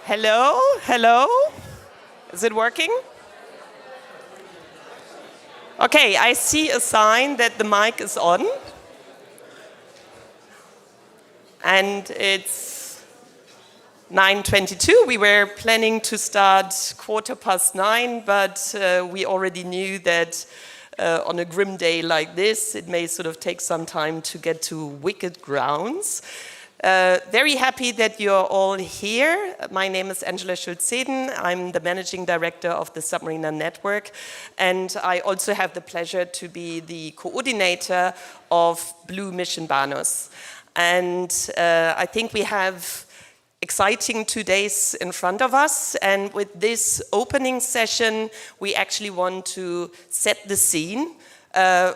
Hello? Hello? Is it working? Okay, I see a sign that the mic is on. And it's 9:22. We were planning to start 9:15, but we already knew that on a grim day like this, it may sort of take some time to get to wicked grounds. Very happy that you're all here. My name is Angela Schulz-Seden. I'm the Managing Director of the Submariner Network, and I also have the pleasure to be the coordinator of BlueMissionBANOS. And I think we have exciting 2 days in front of us, and with this opening session, we actually want to set the scene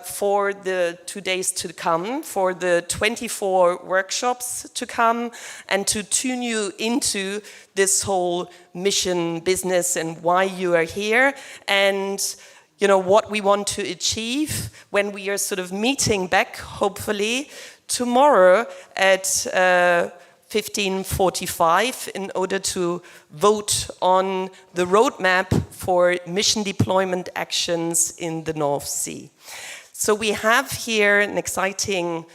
for the 2 days to come, for the 24 workshops to come, and to tune you into this whole mission business and why you are here, and what we want to achieve when we are sort of meeting back, hopefully, tomorrow at 15:45 in order to vote on the roadmap for mission deployment actions in the North Sea. So we have here an exciting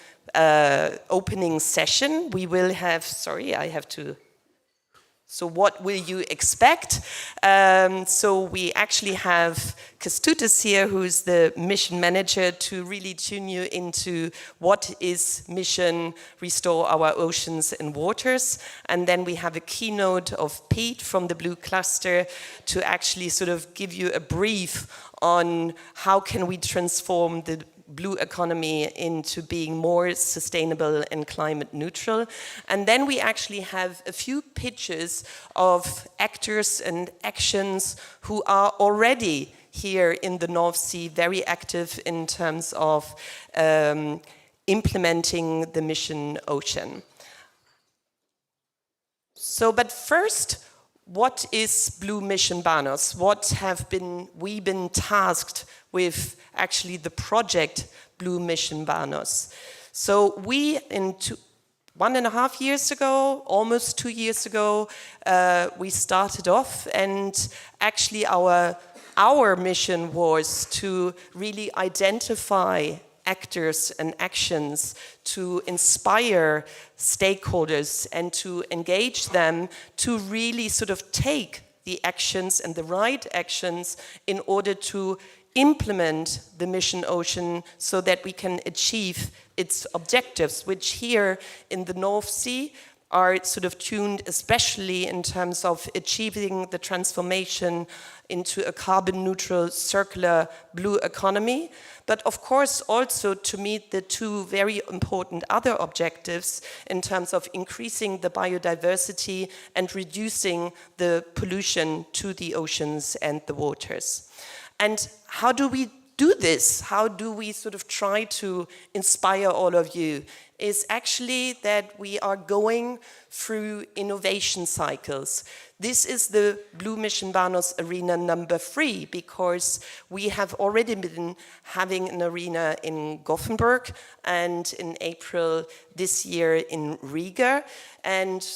opening session. We will have, so what will you expect? So we actually have Kestutis here, who's the mission manager, to really tune you into what is mission Restore Our Oceans and Waters. And then we have a keynote of Pete from the Blue Cluster to actually sort of give you a brief on how can we transform the blue economy into being more sustainable and climate neutral. And then we actually have a few pitches of actors and actions who are already here in the North Sea, very active in terms of implementing the mission Ocean. So, but first, what is BlueMissionBANOS? What have we been tasked with actually the project BlueMissionBANOS? So we, 1.5 years ago, almost 2 years ago, we started off, and actually our mission was to really identify actors and actions to inspire stakeholders and to engage them to really sort of take the actions and the right actions in order to implement the mission Ocean so that we can achieve its objectives, which here in the North Sea are sort of tuned especially in terms of achieving the transformation into a carbon neutral, circular blue economy, but of course also to meet the two very important other objectives in terms of increasing the biodiversity and reducing the pollution to the oceans and the waters. And how do we do this? How do we sort of try to inspire all of you? Is actually that we are going through innovation cycles. This is the BlueMissionBANOS Arena number 3, because we have already been having an arena in Gothenburg and in April this year in Riga. And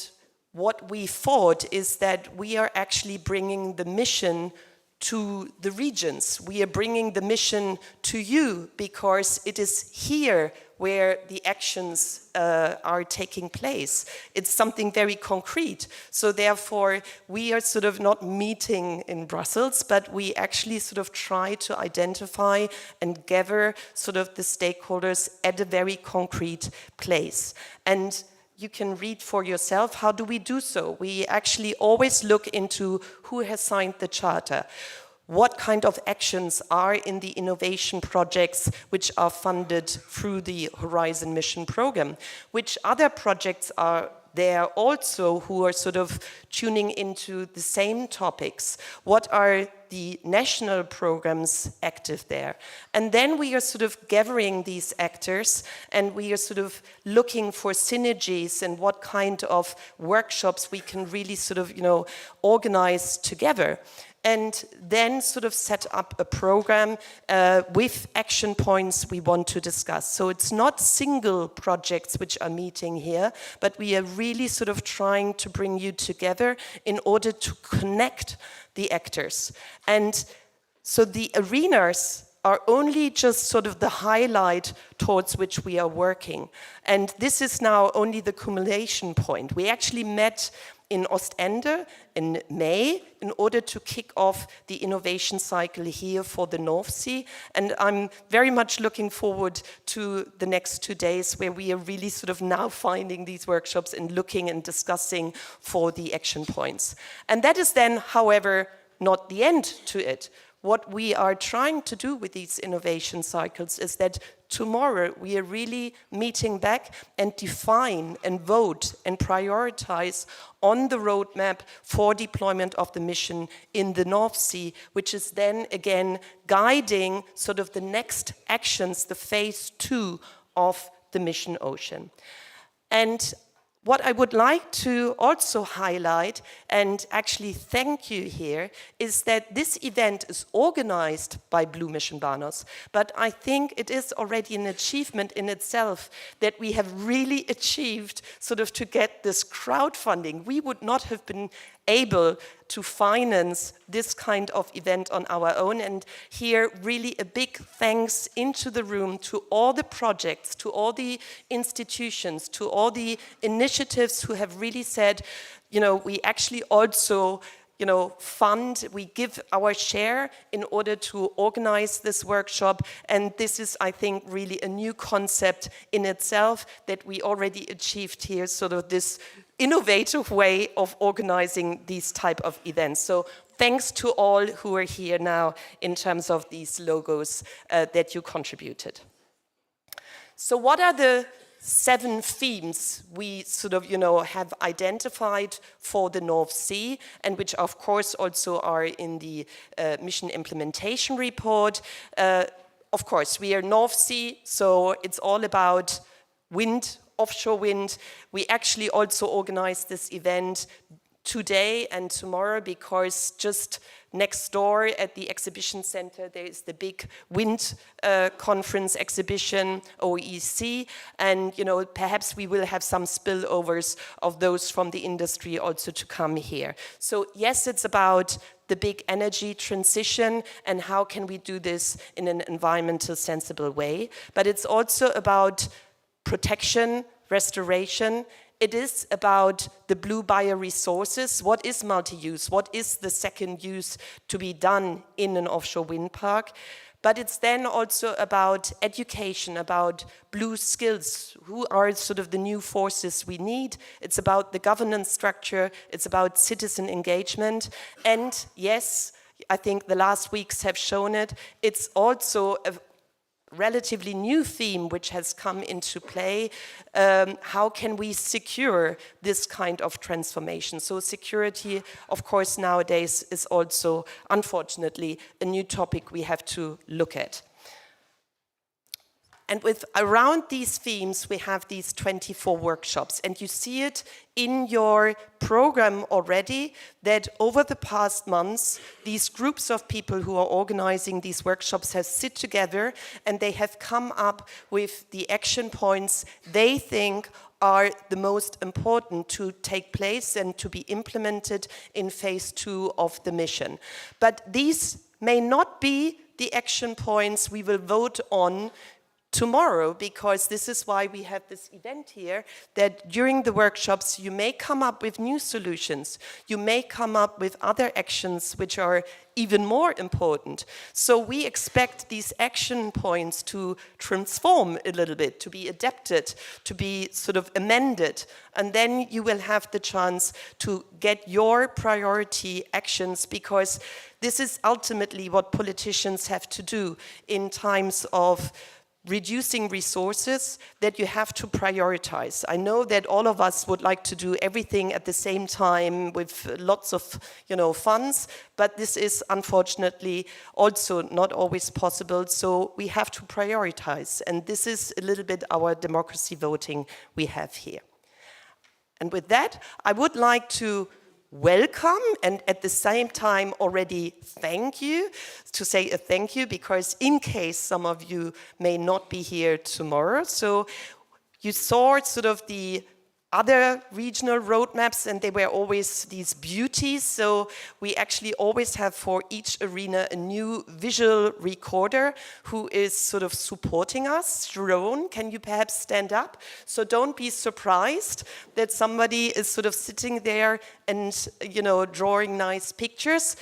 what we thought is that we are actually bringing the mission to the regions. We are bringing the mission to you because it is here where the actions are taking place. It's something very concrete. So therefore, we are sort of not meeting in Brussels, but we actually sort of try to identify and gather sort of the stakeholders at a very concrete place. And you can read for yourself, how do we do so? We actually always look into who has signed the charter. What kind of actions are in the innovation projects which are funded through the Horizon Mission Program? Which other projects are there also who are sort of tuning into the same topics? What are the national programs active there? And then we are sort of gathering these actors, and we are sort of looking for synergies and what kind of workshops we can really sort of, organize together. and then sort of set up a program with action points we want to discuss. So it's not single projects which are meeting here, but we are really sort of trying to bring you together in order to connect the actors. And so the arenas are only just sort of the highlight towards which we are working. And this is now only the accumulation point. We actually met in Ostende in May in order to kick off the innovation cycle here for the North Sea. And I'm very much looking forward to the next 2 days where we are really sort of now finding these workshops and looking and discussing for the action points. And that is then, however, not the end to it. What we are trying to do with these innovation cycles is that tomorrow we are really meeting back and define and vote and prioritize on the roadmap for deployment of the mission in the North Sea, which is then again guiding sort of the next actions, the phase 2 of the mission Ocean. And what I would like to also highlight and actually thank you here is that this event is organized by BlueMissionBANOS, but I think it is already an achievement in itself that we have really achieved sort of to get this crowdfunding. We would not have been able to finance this kind of event on our own. And here, really a big thanks into the room to all the projects, to all the institutions, to all the initiatives who have really said, you know, we actually also fund, we give our share in order to organize this workshop. And this is, I think, really a new concept in itself that we already achieved here, sort of this innovative way of organizing these type of events. So thanks to all who are here now in terms of these logos that you contributed. So what are the 7 themes we sort of, have identified for the North Sea, and which of course also are in the mission implementation report. Of course, we are North Sea, so it's all about wind, offshore wind. We actually also organize this event today and tomorrow because just next door at the exhibition center there is the big wind conference exhibition, OEC, and perhaps we will have some spillovers of those from the industry also to come here. So yes, it's about the big energy transition and how can we do this in an environmental sensible way, but it's also about protection, restoration. It is about the blue bioresources. What is multi-use? What is the second use to be done in an offshore wind park? But it's then also about education, about blue skills. Who are sort of the new forces we need? It's about the governance structure. It's about citizen engagement. And yes, I think the last weeks have shown it. It's also a relatively new theme which has come into play. How can we secure this kind of transformation? So security, of course, nowadays is also, unfortunately, a new topic we have to look at. And with around these themes, we have these 24 workshops. And you see it in your program already that over the past months, these groups of people who are organizing these workshops have sit together and they have come up with the action points they think are the most important to take place and to be implemented in phase 2 of the mission. But these may not be the action points we will vote on tomorrow, because this is why we have this event here, that during the workshops you may come up with new solutions, you may come up with other actions which are even more important. So we expect these action points to transform a little bit, to be adapted, to be sort of amended, and then you will have the chance to get your priority actions, because this is ultimately what politicians have to do in times of reducing resources, that you have to prioritize. I know that all of us would like to do everything at the same time with lots of, funds, but this is unfortunately also not always possible. So we have to prioritize, and this is a little bit our democracy voting we have here. And with that, I would like to welcome and at the same time already thank you, to say a thank you, because in case some of you may not be here tomorrow. So you saw sort of the other regional roadmaps, and they were always these beauties. So we actually always have for each arena a new visual recorder who is sort of supporting us. Jerome, can you perhaps stand up? So don't be surprised that somebody is sort of sitting there and, you know, drawing nice pictures.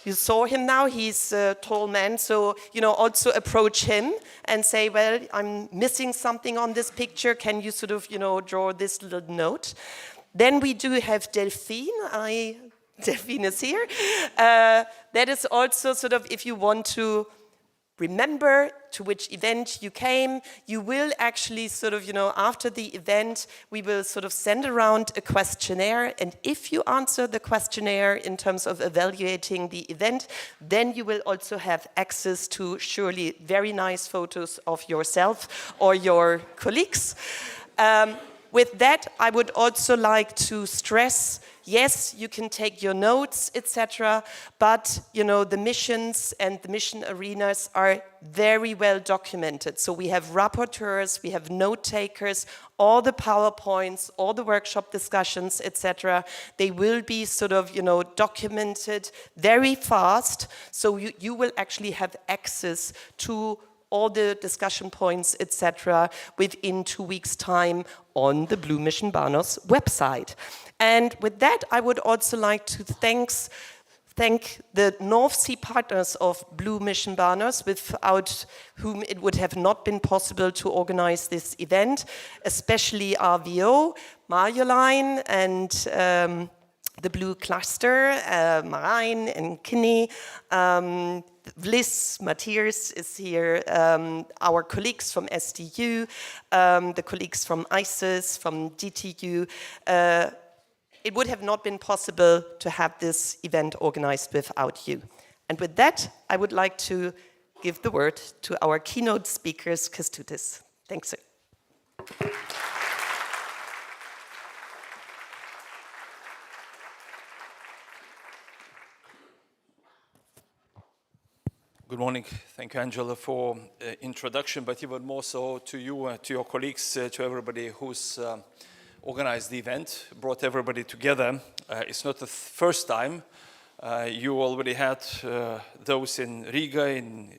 You saw him now, he's a tall man, so, you know, also approach him and say, well, I'm missing something on this picture, can you sort of, you know, draw this little note? Then we do have Delphine, Delphine is here. That is also sort of, if you want to remember to which event you came, you will actually sort of, you know, after the event, we will sort of send around a questionnaire, and if you answer the questionnaire in terms of evaluating the event, then you will also have access to surely very nice photos of yourself or your colleagues. With that, I would also like to stress, yes, you can take your notes, etc., but you know, the missions and the mission arenas are very well documented. So we have rapporteurs, we have note takers, all the PowerPoints, all the workshop discussions, etc. They will be sort of, you know, documented very fast. So you will actually have access to all the discussion points, etc., within 2 weeks' time on the BlueMissionBANOS website. And with that, I would also like to thank the North Sea partners of BlueMissionBANOS, without whom it would have not been possible to organize this event, especially RVO, Marjolein, and the Blue Cluster, Marijn and Kinney, Vlis, Matthias is here, our colleagues from SDU, the colleagues from ISIS, from DTU. It would have not been possible to have this event organized without you. And with that, I would like to give the word to our keynote speakers, Kęstutis. Thanks, sir. Good morning. Thank you, Angela, for introduction, but even more so to you, to your colleagues, to everybody who's organized the event, brought everybody together. It's not the first time. You already had those in Riga, in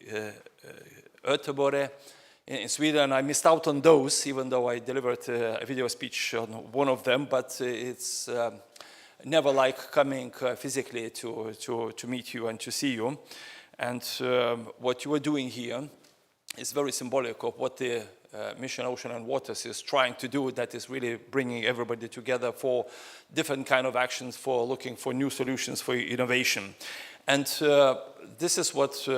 Göteborg, in Sweden. I missed out on those, even though I delivered a video speech on one of them, but it's never like coming physically to meet you and to see you. And what you are doing here is very symbolic of what the Mission Ocean and Waters is trying to do, that is really bringing everybody together for different kind of actions, for looking for new solutions, for innovation. And this is what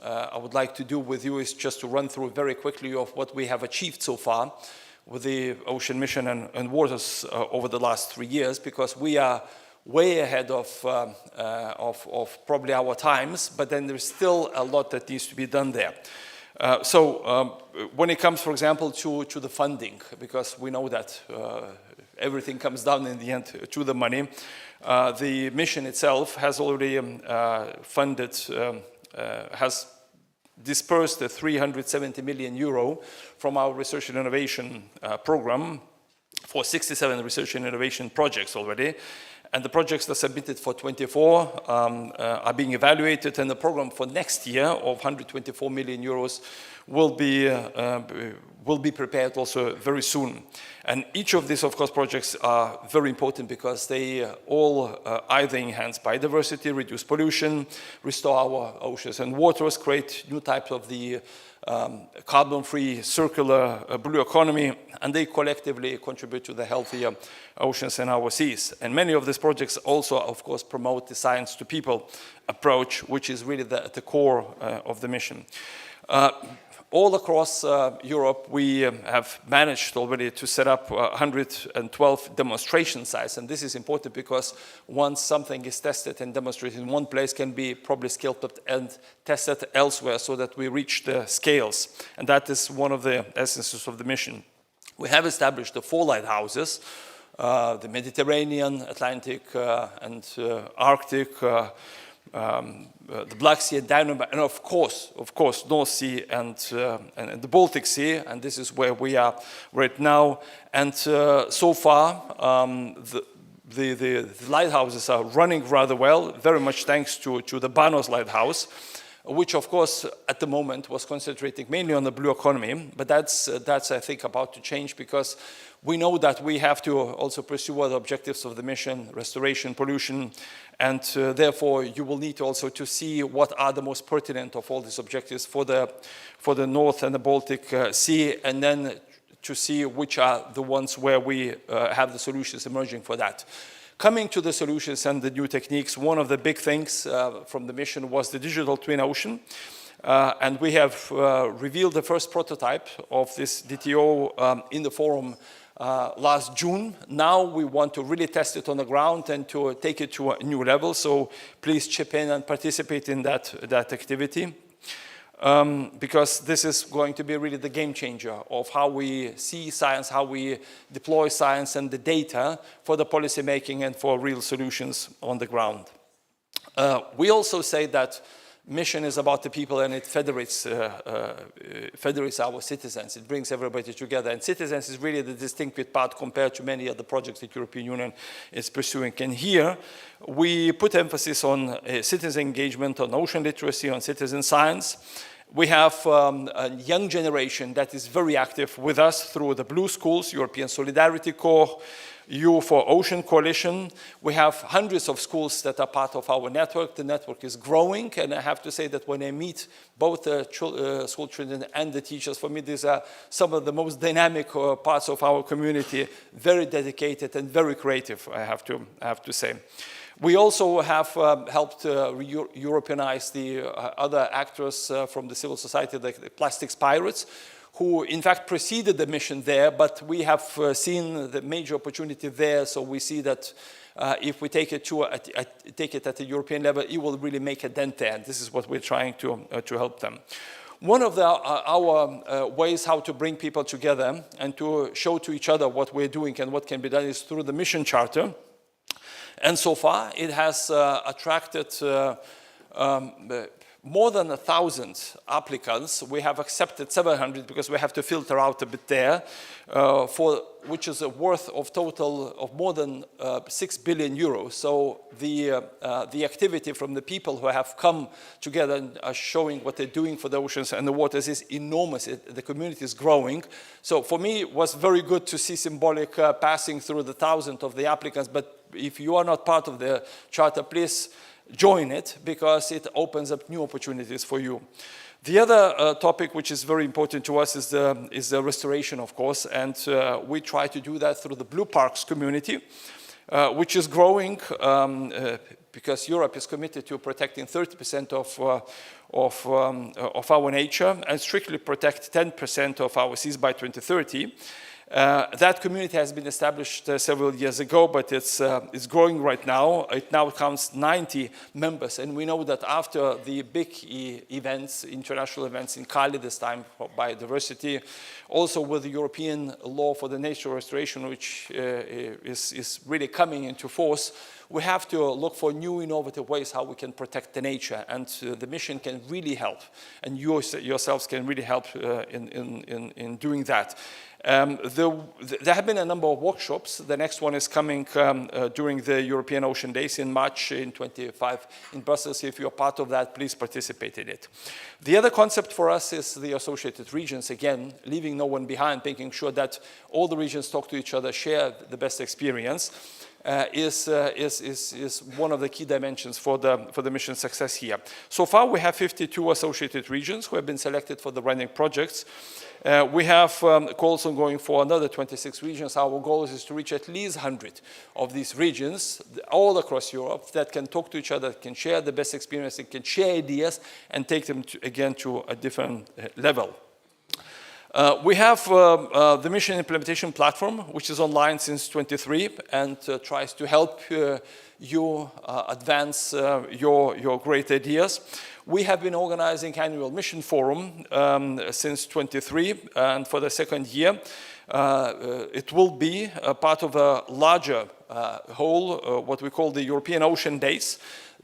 I would like to do with you, is just to run through very quickly of what we have achieved so far with the Ocean Mission and Waters over the last 3 years, because we are way ahead of probably our times, but then there's still a lot that needs to be done there. When it comes, for example, to the funding, because we know that everything comes down in the end to the money, the mission itself has already has dispersed 370 million euro from our research and innovation program for 67 research and innovation projects already. And the projects that are submitted for 24 are being evaluated, and the program for next year of 124 million euros will be prepared also very soon. And each of these, of course, projects are very important because they all either enhance biodiversity, reduce pollution, restore our oceans and waters, create new types of the carbon-free circular blue economy, and they collectively contribute to the healthier oceans and our seas. And many of these projects also, of course, promote the science-to-people approach, which is really at the core of the mission. All across Europe, we have managed already to set up 112 demonstration sites. And this is important because once something is tested and demonstrated in one place, can be probably scaled up and tested elsewhere so that we reach the scales. And that is one of the essences of the mission. We have established the 4 lighthouses the Mediterranean, Atlantic, and Arctic, the Black Sea and Danube, and of course, North Sea and the Baltic Sea, and this is where we are right now. And so far, the lighthouses are running rather well, very much thanks to the BANOS lighthouse, which of course at the moment was concentrating mainly on the blue economy, but that's I think about to change, because we know that we have to also pursue other objectives of the mission, restoration, pollution, and therefore you will need also to see what are the most pertinent of all these objectives for the North and the Baltic Sea, and then to see which are the ones where we have the solutions emerging for that. Coming to the solutions and the new techniques, one of the big things from the mission was the digital twin ocean. And we have revealed the first prototype of this DTO in the forum last June. Now we want to really test it on the ground and to take it to a new level. So please chip in and participate in that activity. Because this is going to be really the game changer of how we see science, how we deploy science and the data for the policy making and for real solutions on the ground. We also say that mission is about the people, and it federates our citizens. It brings everybody together, and citizens is really the distinctive part compared to many other projects that the European Union is pursuing. And here we put emphasis on citizen engagement, on ocean literacy, on citizen science. We have a young generation that is very active with us through the Blue Schools, European Solidarity Corps, EU for Ocean Coalition. We have hundreds of schools that are part of our network. The network is growing, and I have to say that when I meet both the school children and the teachers, for me these are some of the most dynamic parts of our community, very dedicated and very creative, I have to say. We also have helped Europeanize the other actors from the civil society, the Plastics Pirates, who in fact preceded the mission there, but we have seen the major opportunity there, so we see that if we take it at the European level, it will really make a dent there, and this is what we're trying to help them. One of our ways how to bring people together and to show to each other what we're doing and what can be done is through the mission charter. And so far, it has attracted more than 1,000 applicants. We have accepted 700 because we have to filter out a bit there, which is a worth of total of more than 6 billion euros. So the activity from the people who have come together and are showing what they're doing for the oceans and the waters is enormous. The community is growing. So for me, it was very good to see symbolic passing through the 1,000 of the applicants. But if you are not part of the charter, please join it, because it opens up new opportunities for you. The other topic which is very important to us is the restoration, of course, and we try to do that through the Blue Parks community, which is growing because Europe is committed to protecting 30% of our nature and strictly protect 10% of our seas by 2030. That community has been established several years ago, but it's growing right now. It now counts 90 members, and we know that after the big events, international events in Cali this time for biodiversity, also with the European law for the nature restoration, which is really coming into force, we have to look for new innovative ways how we can protect the nature, and the mission can really help, and you yourselves can really help in doing that. There have been a number of workshops. The next one is coming during the European Ocean Days in March in 25 in Brussels. If you're part of that, please participate in it. The other concept for us is the associated regions. Again, leaving no one behind, making sure that all the regions talk to each other, share the best experience. Is one of the key dimensions for the mission success here. So far, we have 52 associated regions who have been selected for the running projects. We have calls ongoing for another 26 regions. Our goal is to reach at least 100 of these regions all across Europe that can talk to each other, can share the best experience, and can share ideas and take them again to a different level. We have the Mission Implementation Platform, which is online since 23 and tries to help you advance your great ideas. We have been organizing annual mission forum since 23 and for the second year. It will be a part of a larger whole, what we call the European Ocean Days.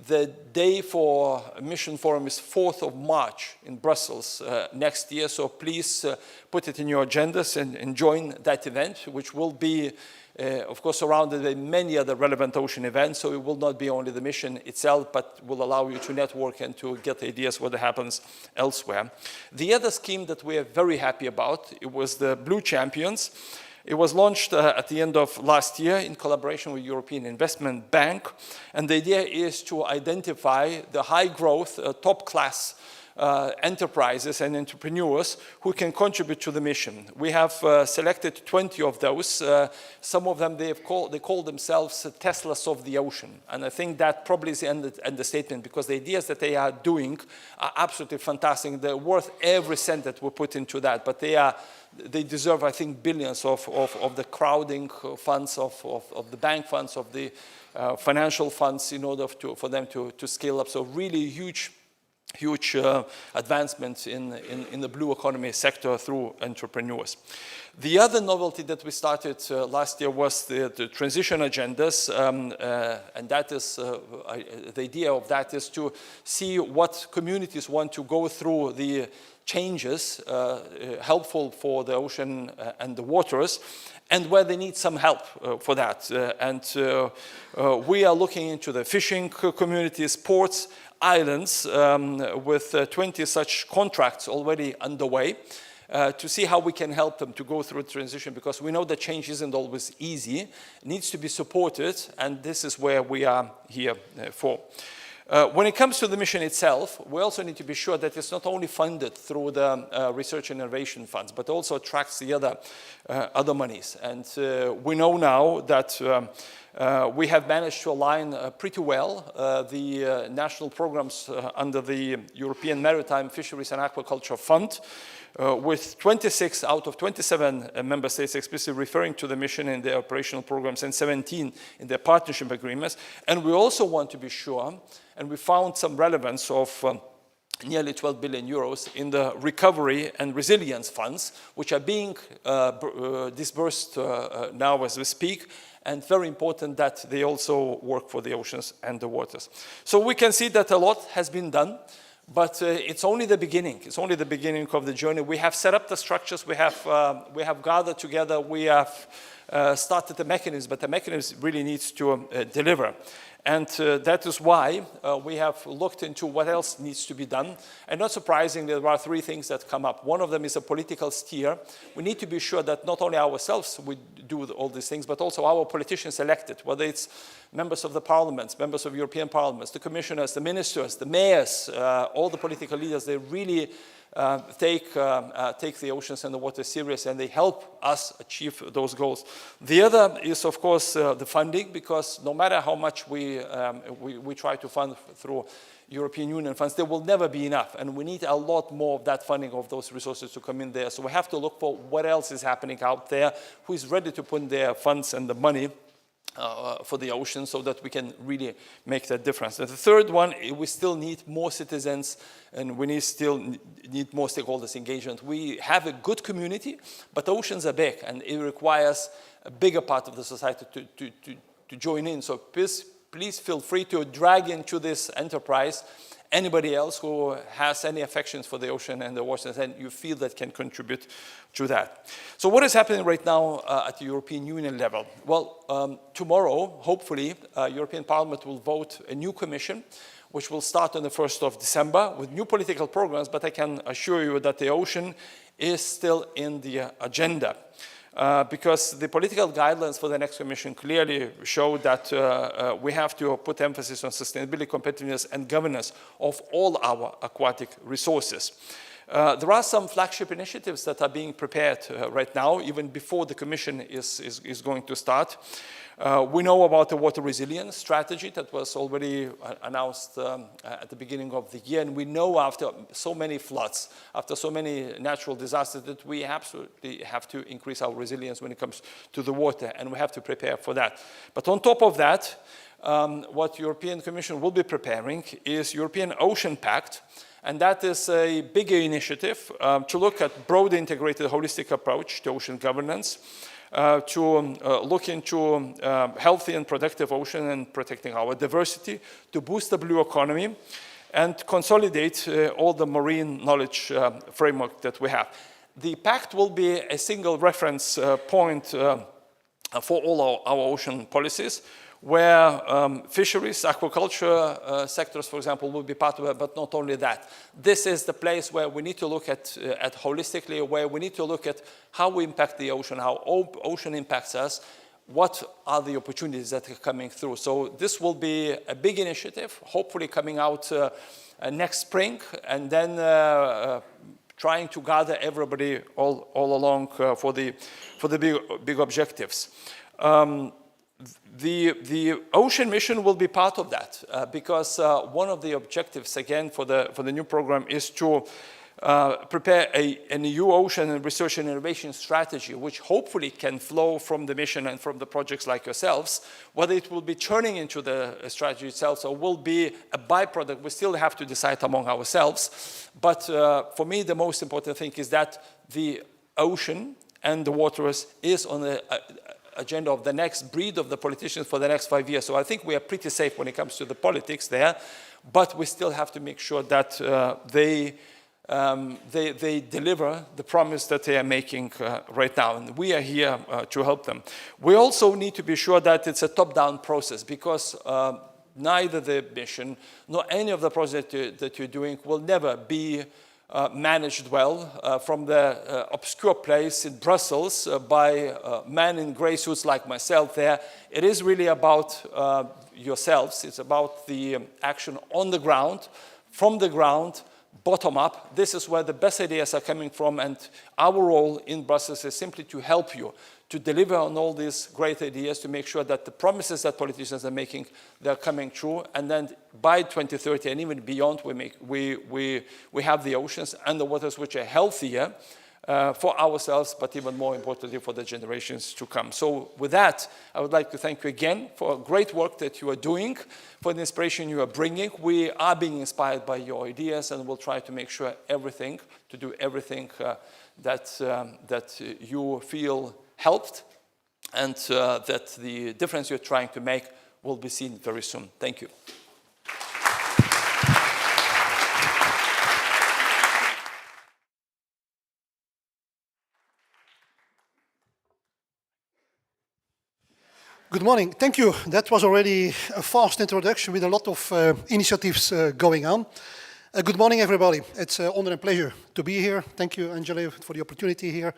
The day for Mission Forum is 4th of March in Brussels next year, so please put it in your agendas and join that event, which will be, of course, surrounded by many other relevant ocean events, so it will not be only the mission itself, but will allow you to network and to get ideas what happens elsewhere. The other scheme that we are very happy about, it was the Blue Champions. It was launched at the end of last year in collaboration with European Investment Bank, and the idea is to identify the high-growth, top-class enterprises and entrepreneurs who can contribute to the mission. We have selected 20 of those. Some of them, they call themselves Teslas of the ocean. And I think that probably is the understatement, because the ideas that they are doing are absolutely fantastic. They're worth every cent that we put into that, but they deserve, I think, billions of the crowding funds, of the bank funds, of the financial funds in order for them to scale up. So really huge advancements in the blue economy sector through entrepreneurs. The other novelty that we started last year was the transition agendas, and that is, the idea of that is to see what communities want to go through the changes helpful for the ocean and the waters, and where they need some help for that. We are looking into the fishing communities, ports, islands, with 20 such contracts already underway, to see how we can help them to go through transition, because we know that change isn't always easy. It needs to be supported, and this is where we are here for. When it comes to the mission itself, we also need to be sure that it's not only funded through the research and innovation funds, but also attracts the other monies. And we know now that we have managed to align pretty well the national programs under the European Maritime Fisheries and Aquaculture Fund, with 26 out of 27 member states explicitly referring to the mission in their operational programs and 17 in their partnership agreements. And we also want to be sure, and we found some relevance of nearly 12 billion euros in the recovery and resilience funds, which are being disbursed now as we speak, and very important that they also work for the oceans and the waters. So we can see that a lot has been done, but it's only the beginning. It's only the beginning of the journey. We have set up the structures, we have gathered together, we have started the mechanism, but the mechanism really needs to deliver. And that is why we have looked into what else needs to be done. And not surprisingly, there are three things that come up. One of them is a political steer. We need to be sure that not only ourselves we do all these things, but also our politicians elected, whether it's members of the parliaments, members of European parliaments, the commissioners, the ministers, the mayors, all the political leaders. They really take the oceans and the water serious, and they help us achieve those goals. The other is, of course, the funding, because no matter how much we try to fund through European Union funds, there will never be enough, and we need a lot more of that funding, of those resources to come in there. So we have to look for what else is happening out there, who is ready to put their funds and the money for the ocean, so that we can really make that difference. And the third one, we still need more citizens, and we still need more stakeholders engagement. We have a good community, but oceans are big, and it requires a bigger part of the society to join in. So please feel free to drag into this enterprise anybody else who has any affections for the ocean and the waters, and you feel that can contribute to that. So what is happening right now at the European Union level? Well, tomorrow, hopefully, European Parliament will vote a new Commission, which will start on the 1st of December with new political programs, but I can assure you that the ocean is still in the agenda. Because the political guidelines for the next Commission clearly show that we have to put emphasis on sustainability, competitiveness, and governance of all our aquatic resources. There are some flagship initiatives that are being prepared right now, even before the Commission is going to start. We know about the water resilience strategy that was already announced at the beginning of the year, and we know after so many floods, after so many natural disasters, that we absolutely have to increase our resilience when it comes to the water, and we have to prepare for that. But on top of that, what European Commission will be preparing is European Ocean Pact, and that is a bigger initiative to look at broad integrated holistic approach to ocean governance, to look into healthy and productive ocean and protecting our diversity, to boost the blue economy, and consolidate all the marine knowledge framework that we have. The pact will be a single reference point for all our ocean policies, where fisheries, aquaculture sectors, for example, will be part of it, but not only that. This is the place where we need to look at holistically, where we need to look at how we impact the ocean, how ocean impacts us, what are the opportunities that are coming through. So this will be a big initiative, hopefully coming out next spring, and then trying to gather everybody all along for the big objectives. The ocean mission will be part of that because one of the objectives, again, for the new program is to prepare an EU ocean and research and innovation strategy, which hopefully can flow from the mission and from the projects like yourselves. Whether it will be turning into the strategy itself or will be a byproduct, we still have to decide among ourselves. But for me, the most important thing is that the ocean and the waters is on the agenda of the next breed of the politicians for the next 5 years. So I think we are pretty safe when it comes to the politics there, but we still have to make sure that they deliver the promise that they are making right now, and we are here to help them. We also need to be sure that it's a top-down process, because neither the mission nor any of the projects that you're doing will never be managed well from the obscure place in Brussels by men in grey suits like myself there. It is really about yourselves. It's about the action on the ground, from the ground, bottom up. This is where the best ideas are coming from, and our role in Brussels is simply to help you to deliver on all these great ideas, to make sure that the promises that politicians are making, they're coming true, and then by 2030 and even beyond, we have the oceans and the waters which are healthier for ourselves, but even more importantly for the generations to come. So with that, I would like to thank you again for great work that you are doing, for the inspiration you are bringing. We are being inspired by your ideas, and we'll try to make sure to do everything that you feel helped, and that the difference you're trying to make will be seen very soon. Thank you. Good morning. Thank you. That was already a fast introduction with a lot of initiatives going on. Good morning, everybody. It's an honor and pleasure to be here. Thank you, Angela, for the opportunity here.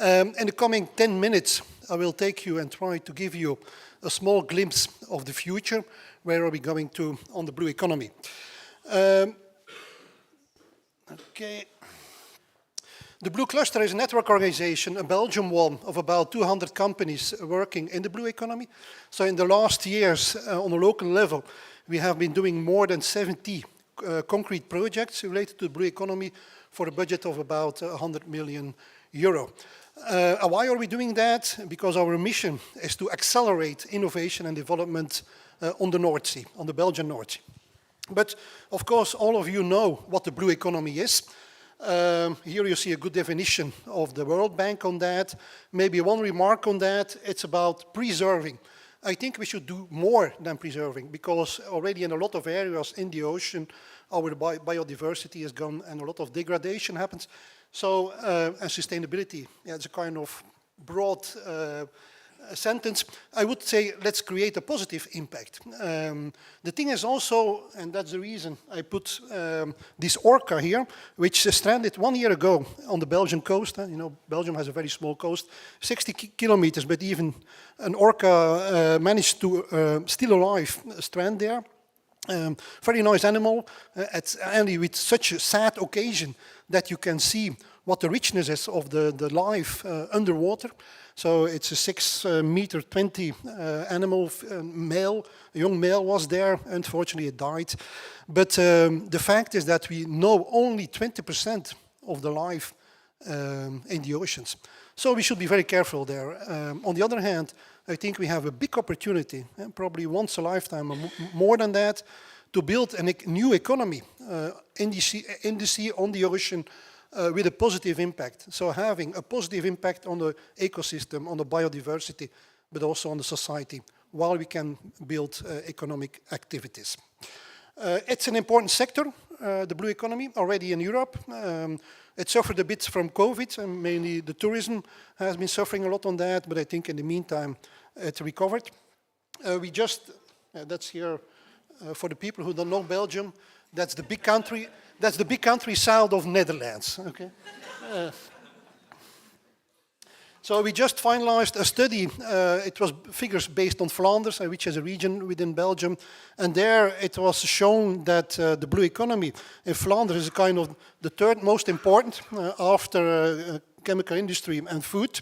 In the coming 10 minutes, I will take you and try to give you a small glimpse of the future. Where are we going to on the blue economy? Okay. The Blue Cluster is a network organization, a Belgian one, of about 200 companies working in the blue economy. So in the last years, on a local level, we have been doing more than 70 concrete projects related to the blue economy for a budget of about 100 million euro. Why are we doing that? Because our mission is to accelerate innovation and development on the North Sea, on the Belgian North Sea. But of course, all of you know what the blue economy is. Here you see a good definition of the World Bank on that. Maybe one remark on that, it's about preserving. I think we should do more than preserving, because already in a lot of areas in the ocean, our biodiversity is gone and a lot of degradation happens. So, and sustainability, yeah, it's a kind of broad sentence. I would say, let's create a positive impact. The thing is also, and that's the reason I put this orca here, which stranded 1 year ago on the Belgian coast. You know, Belgium has a very small coast, 60 kilometers, but even an orca managed to still alive strand there. Very nice animal, and with such a sad occasion that you can see what the richness is of the life underwater. So it's a 6.20 meter animal, male, a young male was there. Unfortunately, it died. But the fact is that we know only 20% of the life in the oceans. So we should be very careful there. On the other hand, I think we have a big opportunity, probably once a lifetime or more than that, to build a new economy in the sea, on the ocean, with a positive impact. So having a positive impact on the ecosystem, on the biodiversity, but also on the society, while we can build economic activities. It's an important sector, the blue economy, already in Europe. It suffered a bit from COVID, and mainly the tourism has been suffering a lot on that, but I think in the meantime it recovered. We just, that's here for the people who don't know Belgium, that's the big country south of Netherlands. Okay. So we just finalized a study. It was figures based on Flanders, which is a region within Belgium. And there it was shown that the blue economy in Flanders is kind of the third most important after chemical industry and food.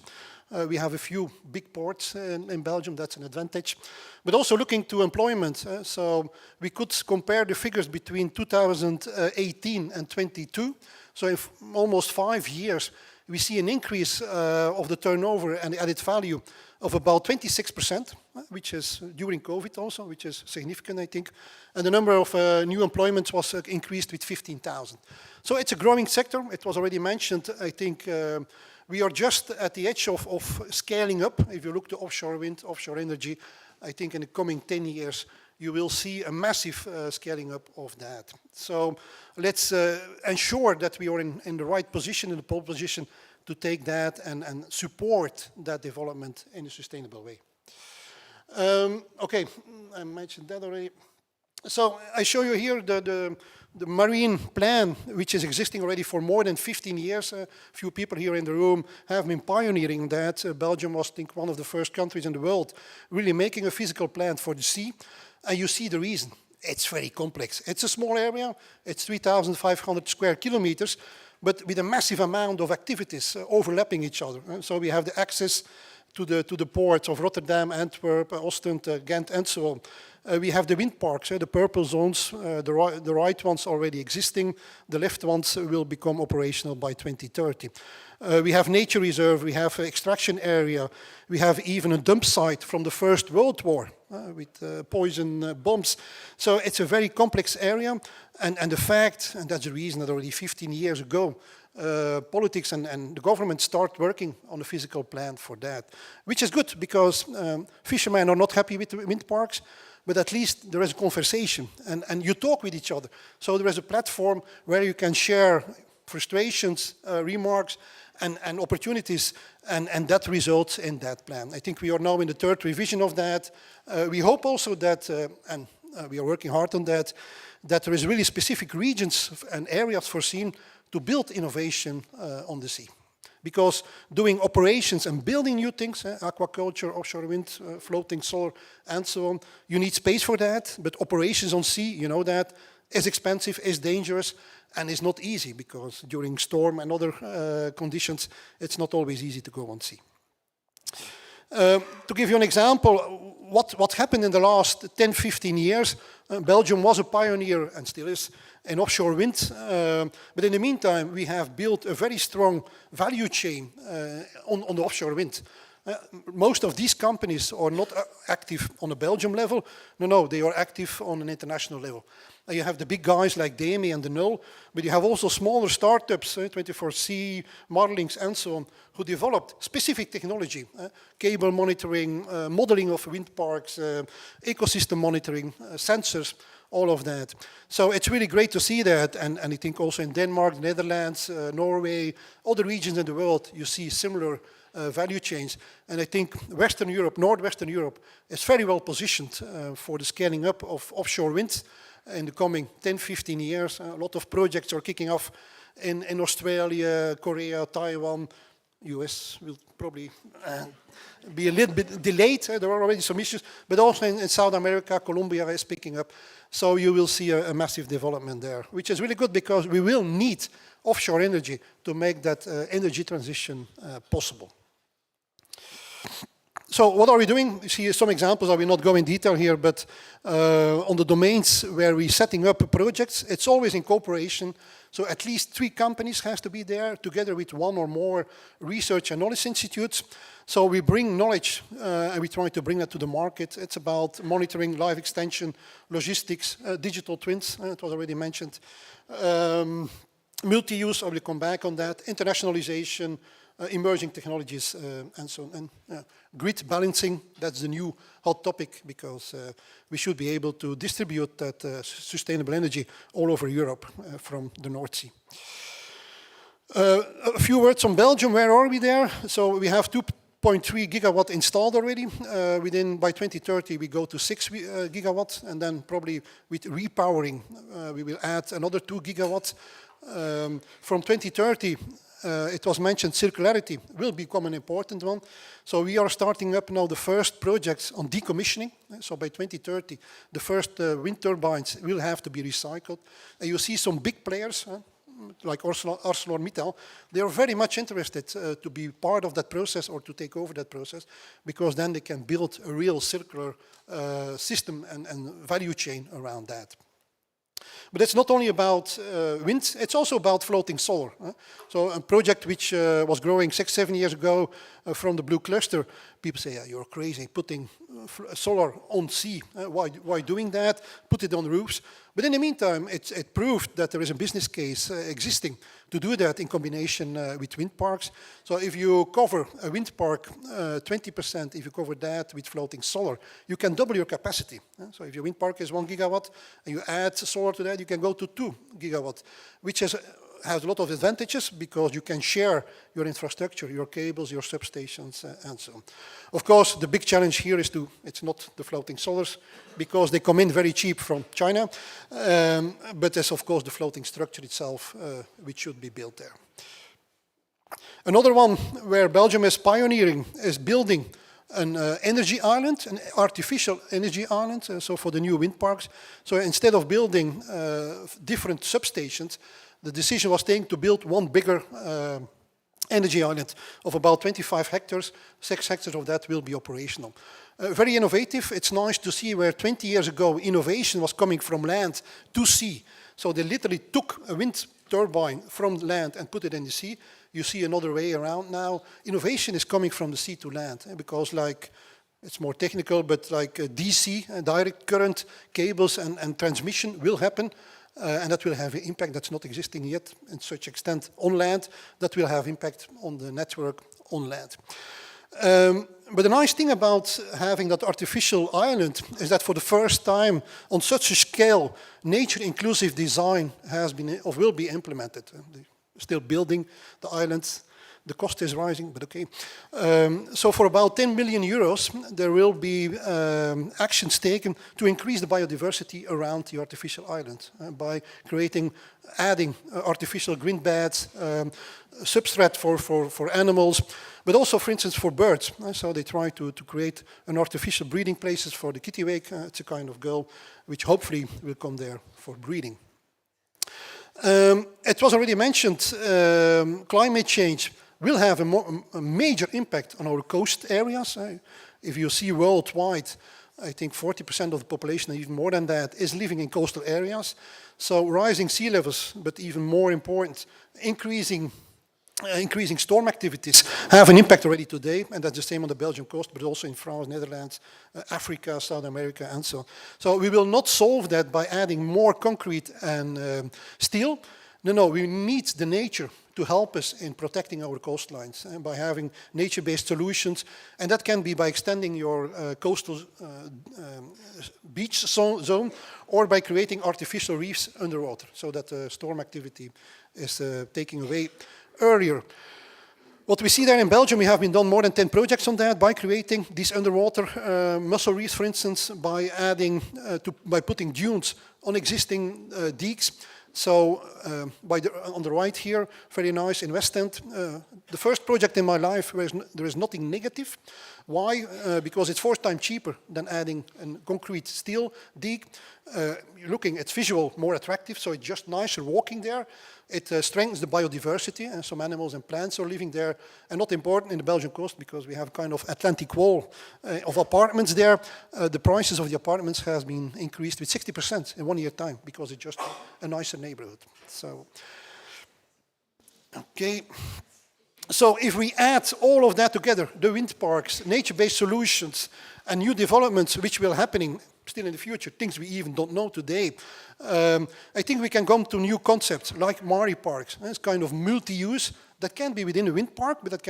We have a few big ports in Belgium, that's an advantage. But also looking to employment, so we could compare the figures between 2018 and 22. So in almost 5 years, we see an increase of the turnover and the added value of about 26%, which is during COVID also, which is significant, I think. And the number of new employments was increased with 15,000. So it's a growing sector. It was already mentioned, I think, we are just at the edge of scaling up. If you look to offshore wind, offshore energy, I think in the coming 10 years, you will see a massive scaling up of that. So let's ensure that we are in the right position, in the pole position, to take that and support that development in a sustainable way. Okay, I mentioned that already. So I show you here the marine plan, which is existing already for more than 15 years. A few people here in the room have been pioneering that. Belgium was, I think, one of the first countries in the world really making a physical plan for the sea. And you see the reason. It's very complex. It's a small area. It's 3,500 square kilometers, but with a massive amount of activities overlapping each other. So we have the access to the ports of Rotterdam, Antwerp, Ostend, Ghent, and so on. We have the wind parks, the purple zones, the right ones already existing. The left ones will become operational by 2030. We have nature reserve, we have extraction area, we have even a dump site from the First World War with poison bombs. So it's a very complex area, and the fact, and that's the reason that already 15 years ago, politics and the government start working on a physical plan for that, which is good because fishermen are not happy with the wind parks, but at least there is a conversation and you talk with each other. So there is a platform where you can share frustrations, remarks, and opportunities, and that results in that plan. I think we are now in the third revision of that. We hope also that, and we are working hard on that, that there is really specific regions and areas foreseen to build innovation on the sea. Because doing operations and building new things, aquaculture, offshore wind, floating solar, and so on, you need space for that, but operations on sea, you know that, is expensive, is dangerous, and is not easy, because during storm and other conditions, it's not always easy to go on sea. To give you an example, what happened in the last 10, 15 years, Belgium was a pioneer, and still is, in offshore wind, but in the meantime, we have built a very strong value chain on the offshore wind. Most of these companies are not active on a Belgium level. No, they are active on an international level. You have the big guys like DEME and the Null, but you have also smaller startups, 24C, Modelings, and so on, who developed specific technology, cable monitoring, modeling of wind parks, ecosystem monitoring, sensors, all of that. So it's really great to see that, and I think also in Denmark, Netherlands, Norway, other regions in the world, you see similar value chains. And I think Western Europe, Northwestern Europe, is very well positioned for the scaling up of offshore wind in the coming 10, 15 years. A lot of projects are kicking off in Australia, Korea, Taiwan. US will probably be a little bit delayed. There are already some issues, but also in South America, Colombia is picking up. So you will see a massive development there, which is really good because we will need offshore energy to make that energy transition possible. So what are we doing? You see some examples. I will not go in detail here, but on the domains where we're setting up projects, it's always in cooperation. So at least 3 companies has to be there, together with 1 or more research and knowledge institutes. So we bring knowledge and we try to bring that to the market. It's about monitoring, life extension, logistics, digital twins, it was already mentioned. Multi-use, I will come back on that, internationalization, emerging technologies, and so on. And grid balancing, that's the new hot topic, because we should be able to distribute that sustainable energy all over Europe from the North Sea. A few words on Belgium. Where are we there? So we have 2.3 gigawatt installed already. By 2030 we go to 6 gigawatts, and then probably with repowering we will add another 2 gigawatts. From 2030, it was mentioned circularity will become an important one. So we are starting up now the first projects on decommissioning. So by 2030, the first wind turbines will have to be recycled. And you see some big players, like ArcelorMittal, they are very much interested to be part of that process or to take over that process, because then they can build a real circular system and value chain around that. But it's not only about wind, it's also about floating solar. So a project which was growing 6-7 years ago from the Blue Cluster, people say, yeah, you're crazy, putting solar on sea. Why doing that? Put it on roofs. But in the meantime, it proved that there is a business case existing to do that in combination with wind parks. So if you cover a wind park 20%, if you cover that with floating solar, you can double your capacity. So if your wind park is 1 gigawatt and you add solar to that, you can go to 2 gigawatts, which has a lot of advantages, because you can share your infrastructure, your cables, your substations, and so on. Of course, the big challenge here is it's not the floating solars, because they come in very cheap from China, but there's of course the floating structure itself, which should be built there. Another one where Belgium is pioneering is building an energy island, an artificial energy island, so for the new wind parks. So instead of building different substations, the decision was taken to build one bigger energy island of about 25 hectares. 6 hectares of that will be operational. Very innovative. It's nice to see where 20 years ago innovation was coming from land to sea. So they literally took a wind turbine from land and put it in the sea. You see another way around now. Innovation is coming from the sea to land, because it's more technical, but like DC, direct current cables and transmission will happen. And that will have an impact that's not existing yet in such extent on land. That will have impact on the network on land. But the nice thing about having that artificial island is that for the first time on such a scale, nature-inclusive design has been or will be implemented. They're still building the islands. The cost is rising, but okay. So for about 10 million euros, there will be actions taken to increase the biodiversity around the artificial island by adding artificial green beds, substrate for animals, but also, for instance, for birds. So they try to create an artificial breeding places for the kittiwake. It's a kind of gull which hopefully will come there for breeding. It was already mentioned, climate change will have a major impact on our coast areas. If you see worldwide, I think 40% of the population, even more than that, is living in coastal areas. So rising sea levels, but even more important, increasing storm activities have an impact already today, and that's the same on the Belgian coast, but also in France, Netherlands, Africa, South America, and so on. So we will not solve that by adding more concrete and steel. No, we need the nature to help us in protecting our coastlines by having nature-based solutions. And that can be by extending your coastal beach zone, or by creating artificial reefs underwater, so that storm activity is taken away earlier. What we see there in Belgium, we have been done more than 10 projects on that by creating these underwater mussel reefs, for instance, by by putting dunes on existing diques. So on the right here, very nice in West End. The first project in my life where there is nothing negative, Why? Because it's 4 times cheaper than adding a concrete steel dig. Looking at visual, more attractive, so it's just nicer walking there. It strengthens the biodiversity, and some animals and plants are living there. And not important in the Belgian coast, because we have kind of Atlantic wall of apartments there. The prices of the apartments has been increased with 60% in 1 year time, because it's just a nicer neighborhood. So, okay. So if we add all of that together, the wind parks, nature-based solutions, and new developments which will happening still in the future, things we even don't know today, I think we can come to new concepts like Mari parks. It's kind of multi-use that can be within a wind park, but that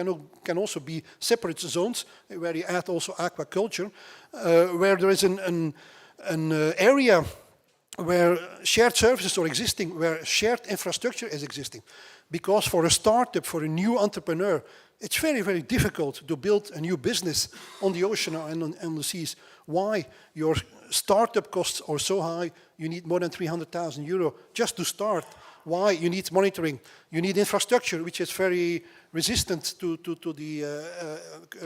can also be separate zones where you add also aquaculture, where there is an area where shared services are existing, where shared infrastructure is existing. Because for a startup, for a new entrepreneur, it's very, very difficult to build a new business on the ocean and on the seas. Why? Your startup costs are so high, you need more than 300,000 euro just to start. Why? You need monitoring. You need infrastructure, which is very resistant to the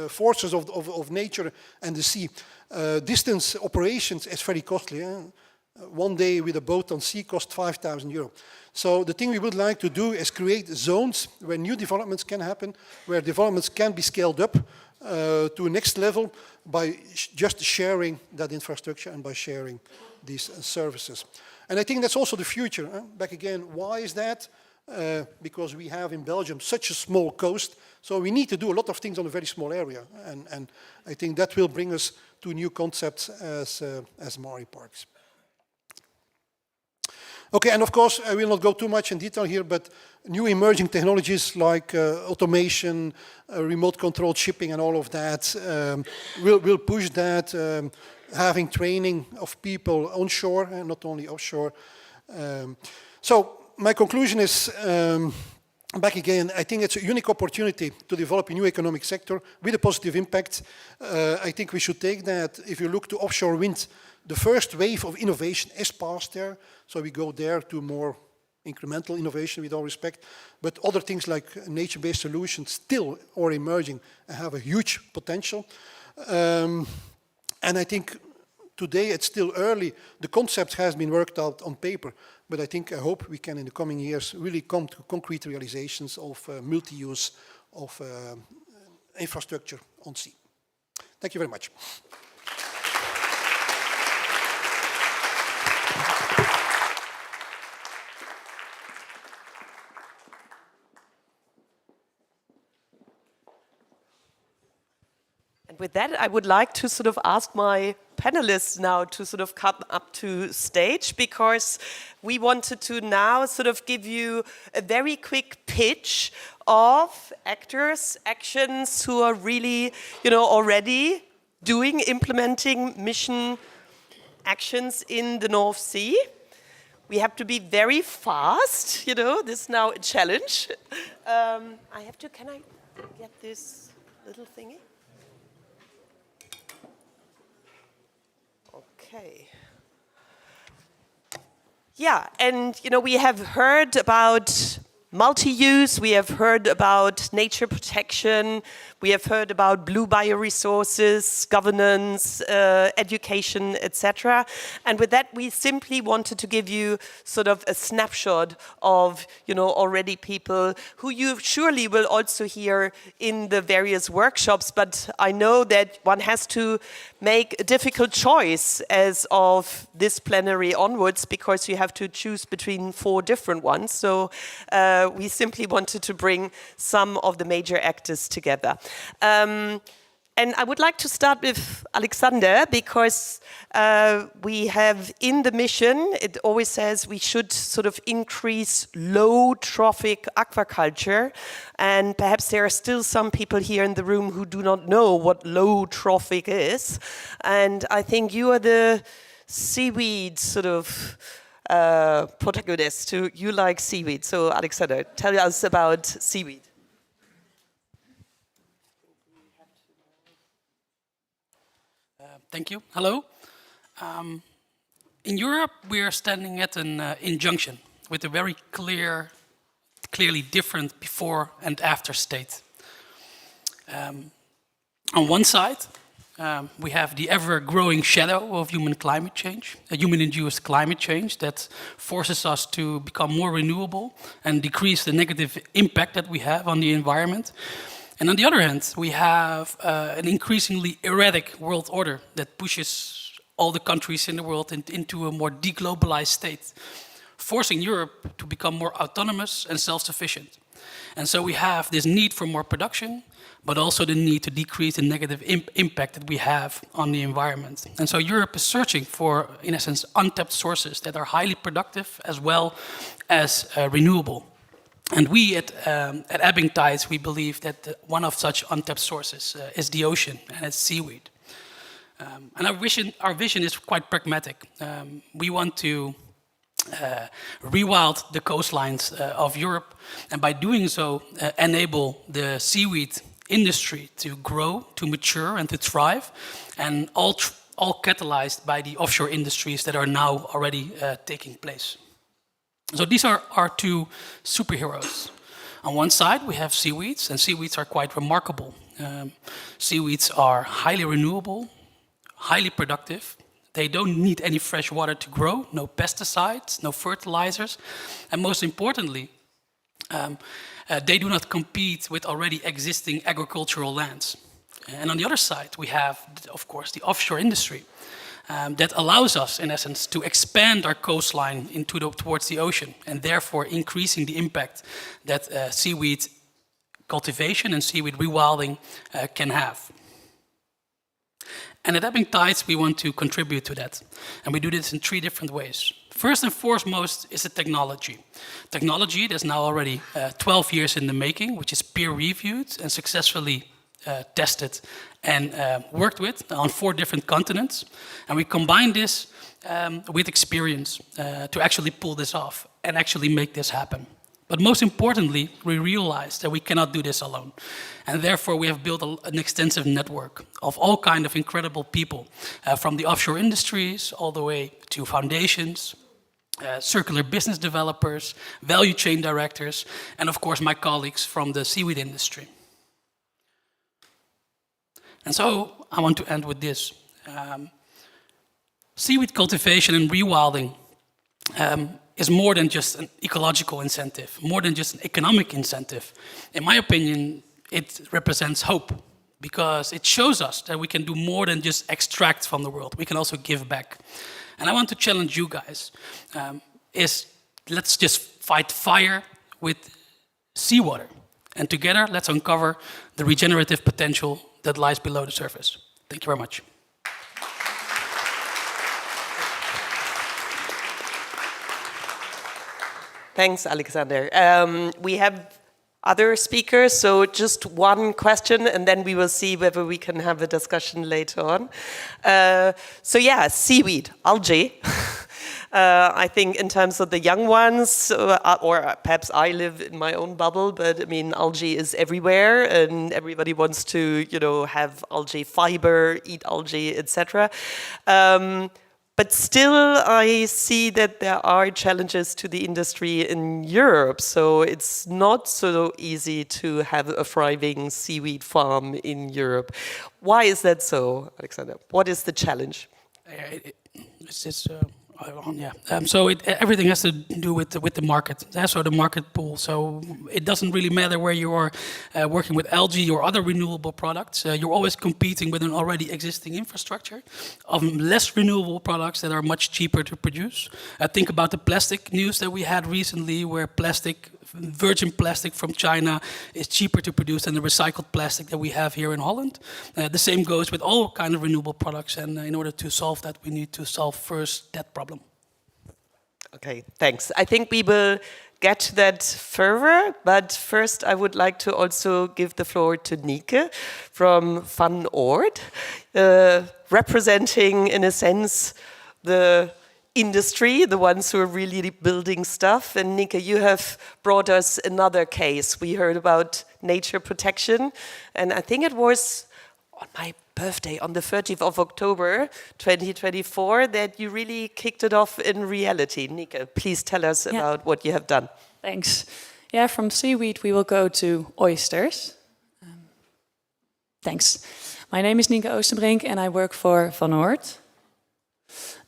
forces of nature and the sea. Distance operations is very costly. 1 day with a boat on sea costs 5,000 euro. So the thing we would like to do is create zones where new developments can happen, where developments can be scaled up to a next level by just sharing that infrastructure and by sharing these services. And I think that's also the future. Back again, why is that? Because we have in Belgium such a small coast, so we need to do a lot of things on a very small area. And I think that will bring us to new concepts as Mari parks. Okay, and of course, I will not go too much in detail here, but new emerging technologies like automation, remote controlled shipping and all of that will push that, having training of people onshore and not only offshore. So my conclusion is, back again, I think it's a unique opportunity to develop a new economic sector with a positive impact. I think we should take that. If you look to offshore wind, the first wave of innovation is past there, so we go there to more incremental innovation with all respect. But other things like nature-based solutions still are emerging and have a huge potential. And I think today it's still early. The concept has been worked out on paper, but I hope we can in the coming years really come to concrete realizations of multi-use of infrastructure on sea. Thank you very much. And with that, I would like to sort of ask my panelists now to sort of come up to stage, because we wanted to now sort of give you a very quick pitch of actors, actions who are really, already implementing mission actions in the North Sea. We have to be very fast, this is now a challenge. Can I get this little thingy? Okay. Yeah, and we have heard about multi-use, we have heard about nature protection, we have heard about blue bioresources, governance, education, etc. And with that, we simply wanted to give you sort of a snapshot of, already people who you surely will also hear in the various workshops. But I know that one has to make a difficult choice as of this plenary onwards, because you have to choose between 4 different ones. So we simply wanted to bring some of the major actors together. And I would like to start with Alexander, because we have in the mission, it always says we should sort of increase low trophic aquaculture. And perhaps there are still some people here in the room who do not know what low trophic is. And I think you are the seaweed sort of protagonist. You like seaweed. So Alexander, tell us about seaweed. Thank you. Hello. In Europe, we are standing at an injunction with a very clearly different before and after state. On one side, we have the ever-growing shadow of human climate change, a human-induced climate change that forces us to become more renewable and decrease the negative impact that we have on the environment. And on the other hand, we have an increasingly erratic world order that pushes all the countries in the world into a more deglobalized state, forcing Europe to become more autonomous and self-sufficient. And so we have this need for more production, but also the need to decrease the negative impact that we have on the environment. And so Europe is searching for, in essence, untapped sources that are highly productive as well as renewable. And we at Ebbing Tides, we believe that one of such untapped sources is the ocean, and it's seaweed. And our vision is quite pragmatic. We want to rewild the coastlines of Europe, and by doing so, enable the seaweed industry to grow, to mature, and to thrive, and all catalyzed by the offshore industries that are now already taking place. So these are our two superheroes. On one side, we have seaweeds, and seaweeds are quite remarkable. Seaweeds are highly renewable, highly productive. They don't need any fresh water to grow, no pesticides, no fertilizers, and most importantly, they do not compete with already existing agricultural lands. And on the other side, we have, of course, the offshore industry that allows us, in essence, to expand our coastline towards the ocean, and therefore increasing the impact that seaweed cultivation and seaweed rewilding can have. And at Ebbing Tides, we want to contribute to that. And we do this in 3 different ways. First and foremost is the technology. Technology that's now already 12 years in the making, which is peer-reviewed and successfully tested and worked with on 4 different continents. And we combine this with experience to actually pull this off and actually make this happen. But most importantly, we realized that we cannot do this alone. And therefore, we have built an extensive network of all kinds of incredible people, from the offshore industries all the way to foundations, circular business developers, value chain directors, and of course, my colleagues from the seaweed industry. And so, I want to end with this. Seaweed cultivation and rewilding is more than just an ecological incentive, more than just an economic incentive. In my opinion, it represents hope, because it shows us that we can do more than just extract from the world. We can also give back. And I want to challenge you guys, let's just fight fire with seawater. And together, let's uncover the regenerative potential that lies below the surface. Thank you very much. Thanks, Alexander. We have other speakers, so just one question, and then we will see whether we can have a discussion later on. So yeah, seaweed, algae. I think in terms of the young ones, or perhaps I live in my own bubble, but I mean, algae is everywhere, and everybody wants to, have algae fiber, eat algae, etc. But still, I see that there are challenges to the industry in Europe. So it's not so easy to have a thriving seaweed farm in Europe. Why is that so, Alexander? What is the challenge? Everything has to do with the market. So the market pool. So it doesn't really matter where you are working with algae or other renewable products. You're always competing with an already existing infrastructure of less renewable products that are much cheaper to produce. Think about the plastic news that we had recently, where virgin plastic from China is cheaper to produce than the recycled plastic that we have here in Holland. The same goes with all kinds of renewable products, and in order to solve that, we need to solve first that problem. Okay, thanks. I think we will get to that further, but first I would like to also give the floor to Nike from Van Oord, representing, in a sense, the industry, the ones who are really building stuff. And Nike, you have brought us another case. We heard about nature protection, and I think it was on my birthday, on the 30th of October 2024, that you really kicked it off in reality. Nike, please tell us about what you have done. Thanks. Yeah, from seaweed we will go to oysters. Thanks. My name is Nienke Oostenbrink and I work for Van Oort.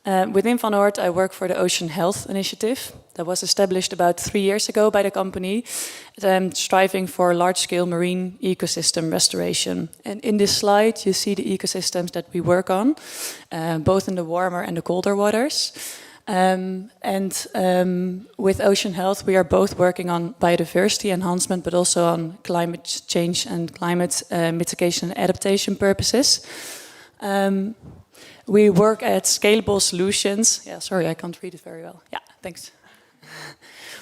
Within Van Oort, I work for the Ocean Health Initiative that was established about 3 years ago by the company, striving for large-scale marine ecosystem restoration. And in this slide, you see the ecosystems that we work on, both in the warmer and the colder waters. With Ocean Health, we are both working on biodiversity enhancement, but also on climate change and climate mitigation and adaptation purposes. We work at scalable solutions. Yeah, sorry, I can't read it very well. Yeah, thanks.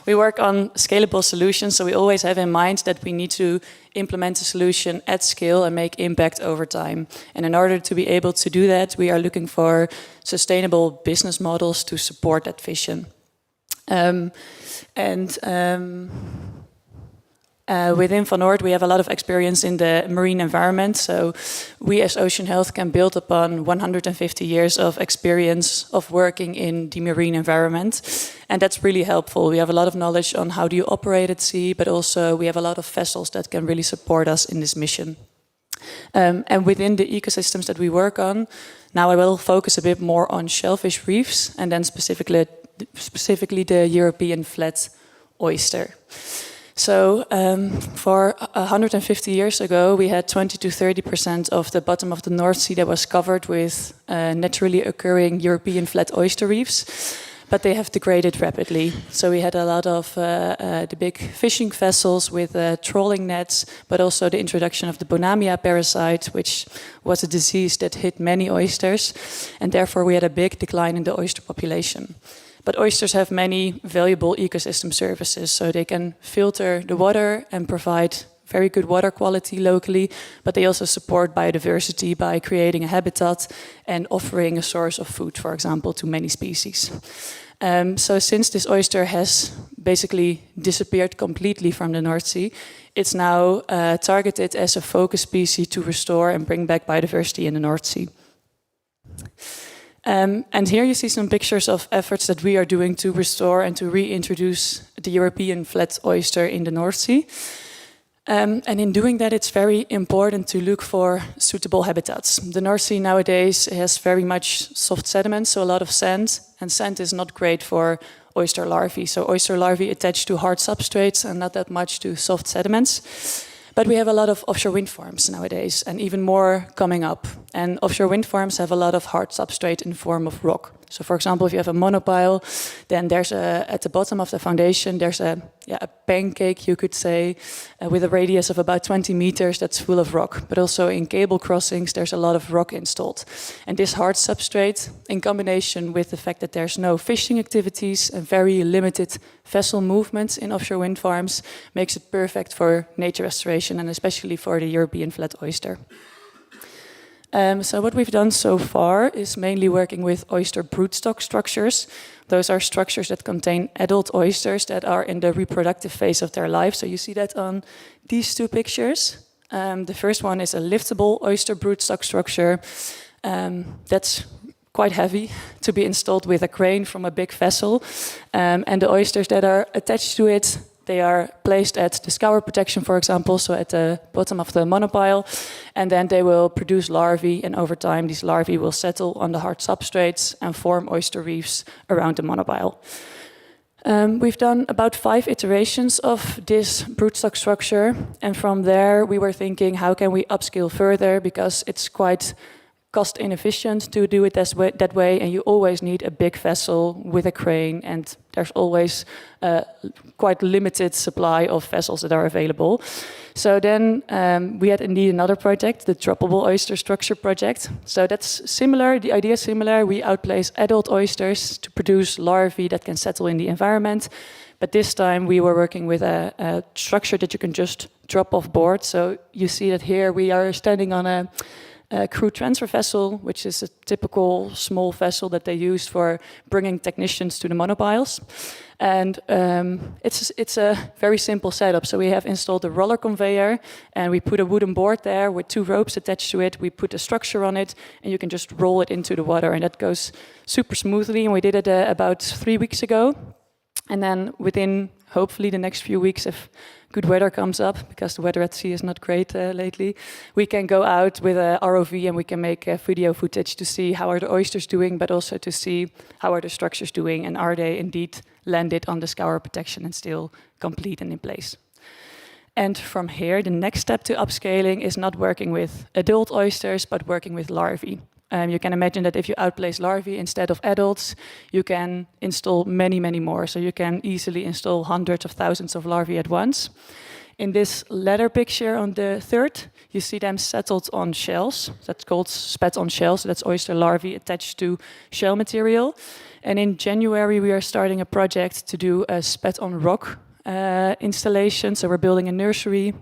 We work on scalable solutions, so we always have in mind that we need to implement a solution at scale and make impact over time. And in order to be able to do that, we are looking for sustainable business models to support that vision. Within Van Oort, we have a lot of experience in the marine environment. So we as Ocean Health can build upon 150 years of experience of working in the marine environment. And that's really helpful. We have a lot of knowledge on how do you operate at sea, but also we have a lot of vessels that can really support us in this mission. And within the ecosystems that we work on, now I will focus a bit more on shellfish reefs and then specifically the European flat oyster. So for 150 years ago, we had 20 to 30% of the bottom of the North Sea that was covered with naturally occurring European flat oyster reefs, but they have degraded rapidly. So we had a lot of the big fishing vessels with trawling nets, but also the introduction of the Bonamia parasite, which was a disease that hit many oysters, and therefore we had a big decline in the oyster population. But oysters have many valuable ecosystem services, so they can filter the water and provide very good water quality locally, but they also support biodiversity by creating a habitat and offering a source of food, for example, to many species. So since this oyster has basically disappeared completely from the North Sea, it's now targeted as a focus species to restore and bring back biodiversity in the North Sea. And here you see some pictures of efforts that we are doing to restore and to reintroduce the European flat oyster in the North Sea. And in doing that, it's very important to look for suitable habitats. The North Sea nowadays has very much soft sediments, so a lot of sand, and sand is not great for oyster larvae. So oyster larvae attach to hard substrates and not that much to soft sediments. But we have a lot of offshore wind farms nowadays, and even more coming up. And offshore wind farms have a lot of hard substrate in the form of rock. So for example, if you have a monopile, then there's at the bottom of the foundation, there's a pancake, you could say, with a radius of about 20 meters that's full of rock. But also in cable crossings, there's a lot of rock installed. And this hard substrate, in combination with the fact that there's no fishing activities and very limited vessel movements in offshore wind farms, makes it perfect for nature restoration and especially for the European flat oyster. So what we've done so far is mainly working with oyster broodstock structures. Those are structures that contain adult oysters that are in the reproductive phase of their life. So you see that on these two pictures. The first one is a liftable oyster broodstock structure. That's quite heavy to be installed with a crane from a big vessel. And the oysters that are attached to it, they are placed at the scour protection, for example, so at the bottom of the monopile, and then they will produce larvae, and over time these larvae will settle on the hard substrates and form oyster reefs around the monopile. We've done about 5 iterations of this broodstock structure, and from there we were thinking, how can we upscale further, because it's quite cost inefficient to do it that way, and you always need a big vessel with a crane, and there's always quite limited supply of vessels that are available. So then we had indeed another project, the droppable oyster structure project. So that's similar, the idea is similar. We outplace adult oysters to produce larvae that can settle in the environment. But this time we were working with a structure that you can just drop off board. So you see that here we are standing on a crew transfer vessel, which is a typical small vessel that they use for bringing technicians to the monopiles. And it's a very simple setup. So we have installed a roller conveyor, and we put a wooden board there with 2 ropes attached to it. We put a structure on it, and you can just roll it into the water, and that goes super smoothly. And we did it about 3 weeks ago. And then within hopefully the next few weeks, if good weather comes up, because the weather at sea is not great lately, we can go out with a ROV and we can make video footage to see how are the oysters doing, but also to see how are the structures doing and are they indeed landed on the scour protection and still complete and in place. And from here, the next step to upscaling is not working with adult oysters, but working with larvae. You can imagine that if you outplace larvae instead of adults, you can install many, many more. So you can easily install hundreds of thousands of larvae at once. In this latter picture on the third, you see them settled on shells. That's called spat on shells. So that's oyster larvae attached to shell material. And in January, we are starting a project to do a spat on rock installation. So we're building a nursery,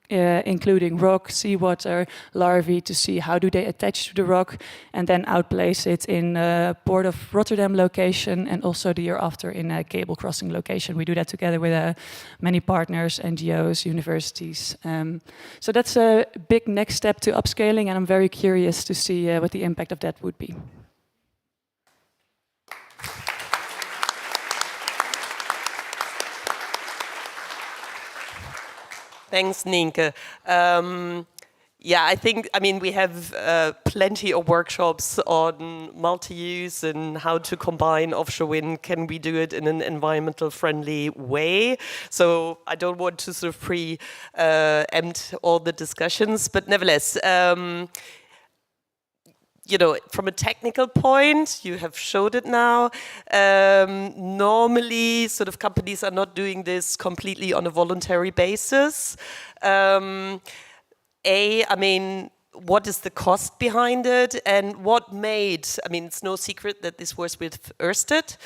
including rock, seawater, larvae, to see how do they attach to the rock, and then outplace it in Port of Rotterdam location, and also the year after in a cable crossing location. We do that together with many partners, NGOs, universities. So that's a big next step to upscaling, and I'm very curious to see what the impact of that would be. Thanks, Nienke. Yeah, I mean, we have plenty of workshops on multi-use and how to combine offshore wind. Can we do it in an environmental friendly way? So I don't want to sort of preempt all the discussions, but nevertheless, you know, from a technical point, you have showed it now. Normally, sort of companies are not doing this completely on a voluntary basis. I mean, what is the cost behind it, and what made? I mean, it's no secret that this was with Ørsted.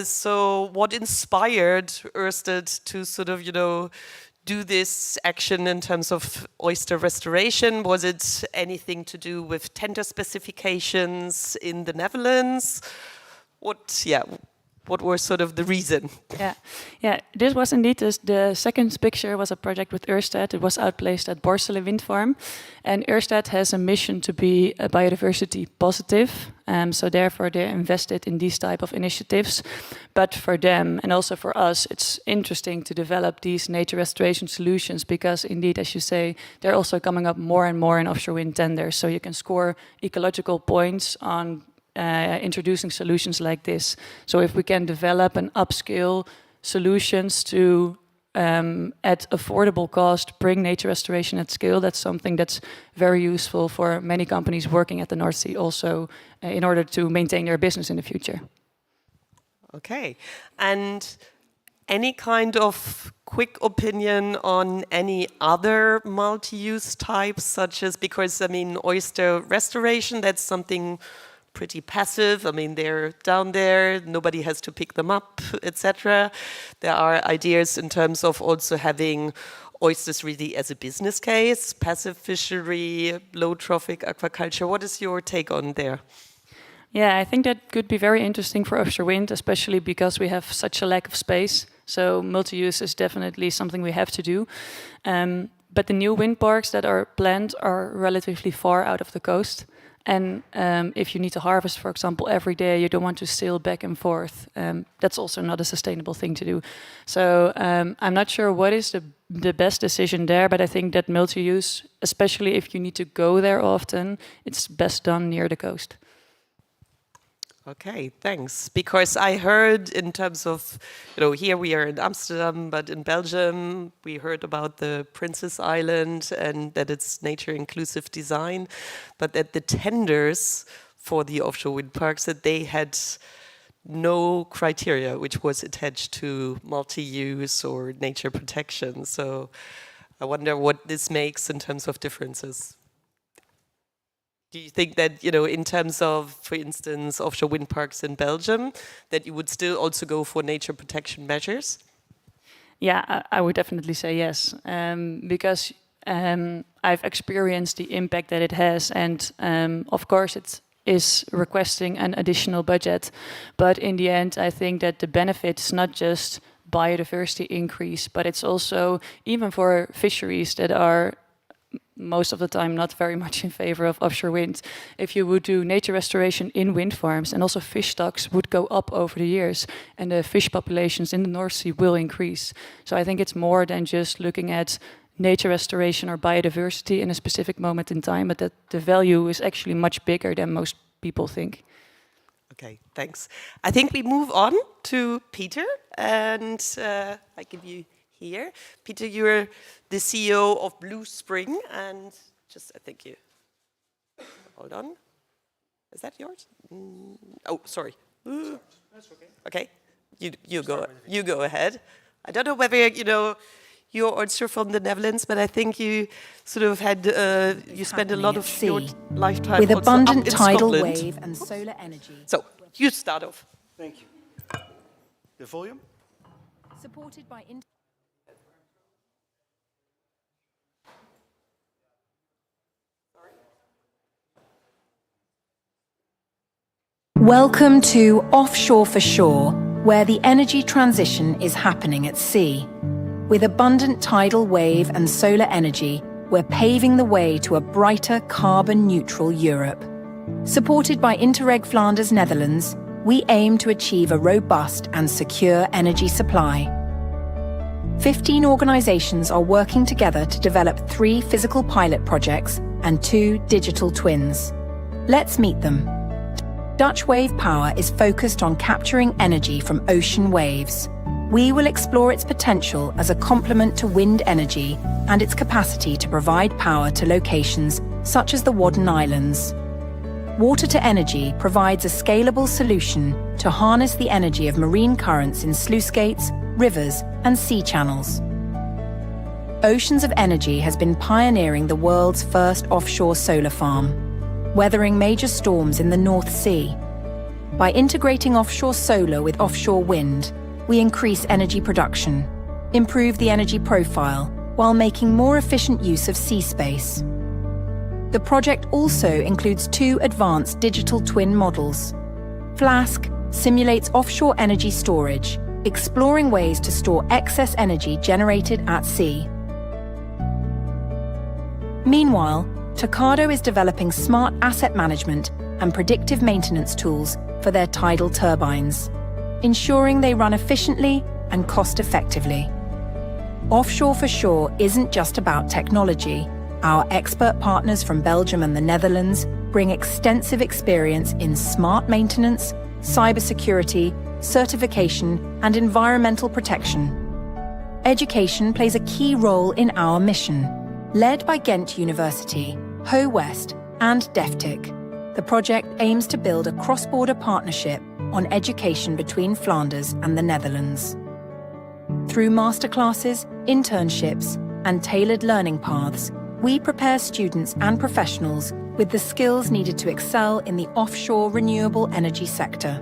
So, what inspired Ørsted to sort of, you know, do this action in terms of oyster restoration? Was it anything to do with tender specifications in the Netherlands? What was sort of the reason? Yeah. This was indeed the second picture was a project with Ørsted. It was outplaced at Borsele Wind Farm, and Ørsted has a mission to be a biodiversity positive. So therefore, they invested in these type of initiatives. But for them and also for us, it's interesting to develop these nature restoration solutions because, indeed, as you say, they're also coming up more and more in offshore wind tenders. So you can score ecological points on introducing solutions like this. So if we can develop and upscale solutions to at affordable cost, bring nature restoration at scale, that's something that's very useful for many companies working at the North Sea also in order to maintain their business in the future. Okay. And any kind of quick opinion on any other multi-use types, such as, because, I mean, oyster restoration, that's something pretty passive. I mean, they're down there, nobody has to pick them up, etc. There are ideas in terms of also having oysters really as a business case, passive fishery, low trophic aquaculture. What is your take on there? Yeah, I think that could be very interesting for offshore wind, especially because we have such a lack of space. So multi-use is definitely something we have to do. But the new wind parks that are planned are relatively far out of the coast. And if you need to harvest, for example, every day, you don't want to sail back and forth. That's also not a sustainable thing to do. So I'm not sure what is the best decision there, but I think that multi-use, especially if you need to go there often, it's best done near the coast. Okay, thanks. Because I heard in terms of, you know, here we are in Amsterdam, but in Belgium, we heard about the Princess Island and that it's nature inclusive design, but that the tenders for the offshore wind parks, that they had no criteria which was attached to multi-use or nature protection. So I wonder what this makes in terms of differences. Do you think that, you know, in terms of, for instance, offshore wind parks in Belgium, that you would still also go for nature protection measures? Yeah, I would definitely say yes, because I've experienced the impact that it has, and of course it is requesting an additional budget, but in the end I think that the benefit is not just biodiversity increase, but it's also, even for fisheries that are most of the time not very much in favor of offshore wind. If you would do nature restoration in wind farms, and also fish stocks would go up over the years, and the fish populations in the North Sea will increase. So I think it's more than just looking at nature restoration or biodiversity in a specific moment in time, but that the value is actually much bigger than most people think. Okay, thanks. I think we move on to Peter, and I give you here. Peter, you're the CEO of Blue Spring, and just, I think you, hold on. Is that yours? Oh, sorry. That's okay. Okay, you go ahead. I don't know whether, you know, you're also from the Netherlands, but I think you sort of had, you spent a lot of your lifetime with also abundant up in tidal Scotland. wave and solar energy. So, you start off. Thank you. The volume? Supported by Welcome to Offshore for Shore, where the energy transition is happening at sea. With abundant tidal wave and solar energy, we're paving the way to a brighter carbon-neutral Europe. Supported by Interreg Flanders Netherlands, we aim to achieve a robust and secure energy supply. 15 organizations are working together to develop 3 physical pilot projects and 2 digital twins. Let's meet them. Dutch Wave Power is focused on capturing energy from ocean waves. We will explore its potential as a complement to wind energy and its capacity to provide power to locations such as the Wadden Islands. Water to Energy provides a scalable solution to harness the energy of marine currents in sluice gates, rivers, and sea channels. Oceans of Energy has been pioneering the world's first offshore solar farm, weathering major storms in the North Sea. By integrating offshore solar with offshore wind, we increase energy production, improve the energy profile, while making more efficient use of sea space. The project also includes 2 advanced digital twin models. Flask simulates offshore energy storage, exploring ways to store excess energy generated at sea. Meanwhile, Tocado is developing smart asset management and predictive maintenance tools for their tidal turbines, ensuring they run efficiently and cost-effectively. Offshore for Shore isn't just about technology. Our expert partners from Belgium and the Netherlands bring extensive experience in smart maintenance, cybersecurity, certification, and environmental protection. Education plays a key role in our mission. Led by Ghent University, Ho West, and DEFTIC, the project aims to build a cross-border partnership on education between Flanders and the Netherlands. Through masterclasses, internships, and tailored learning paths, we prepare students and professionals with the skills needed to excel in the offshore renewable energy sector.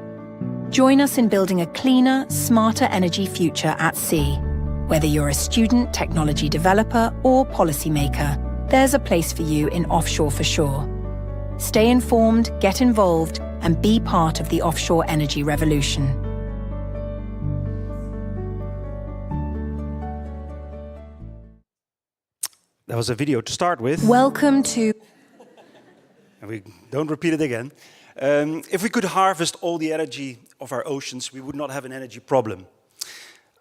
Join us in building a cleaner, smarter energy future at sea. Whether you're a student, technology developer, or policymaker, there's a place for you in Offshore for Shore. Stay informed, get involved, and be part of the offshore energy revolution. That was a video to start with. Welcome to... And we don't repeat it again. If we could harvest all the energy of our oceans, we would not have an energy problem.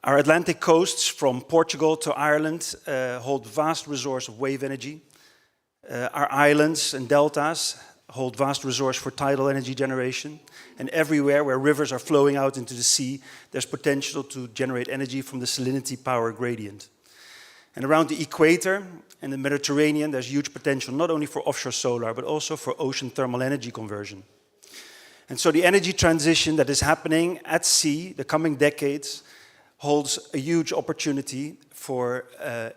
Our Atlantic coasts, from Portugal to Ireland, hold vast resource of wave energy. Our islands and deltas hold vast resource for tidal energy generation. And everywhere where rivers are flowing out into the sea, there's potential to generate energy from the salinity power gradient. And around the equator and the Mediterranean, there's huge potential, not only for offshore solar, but also for ocean thermal energy conversion. And so the energy transition that is happening at sea, the coming decades, holds a huge opportunity for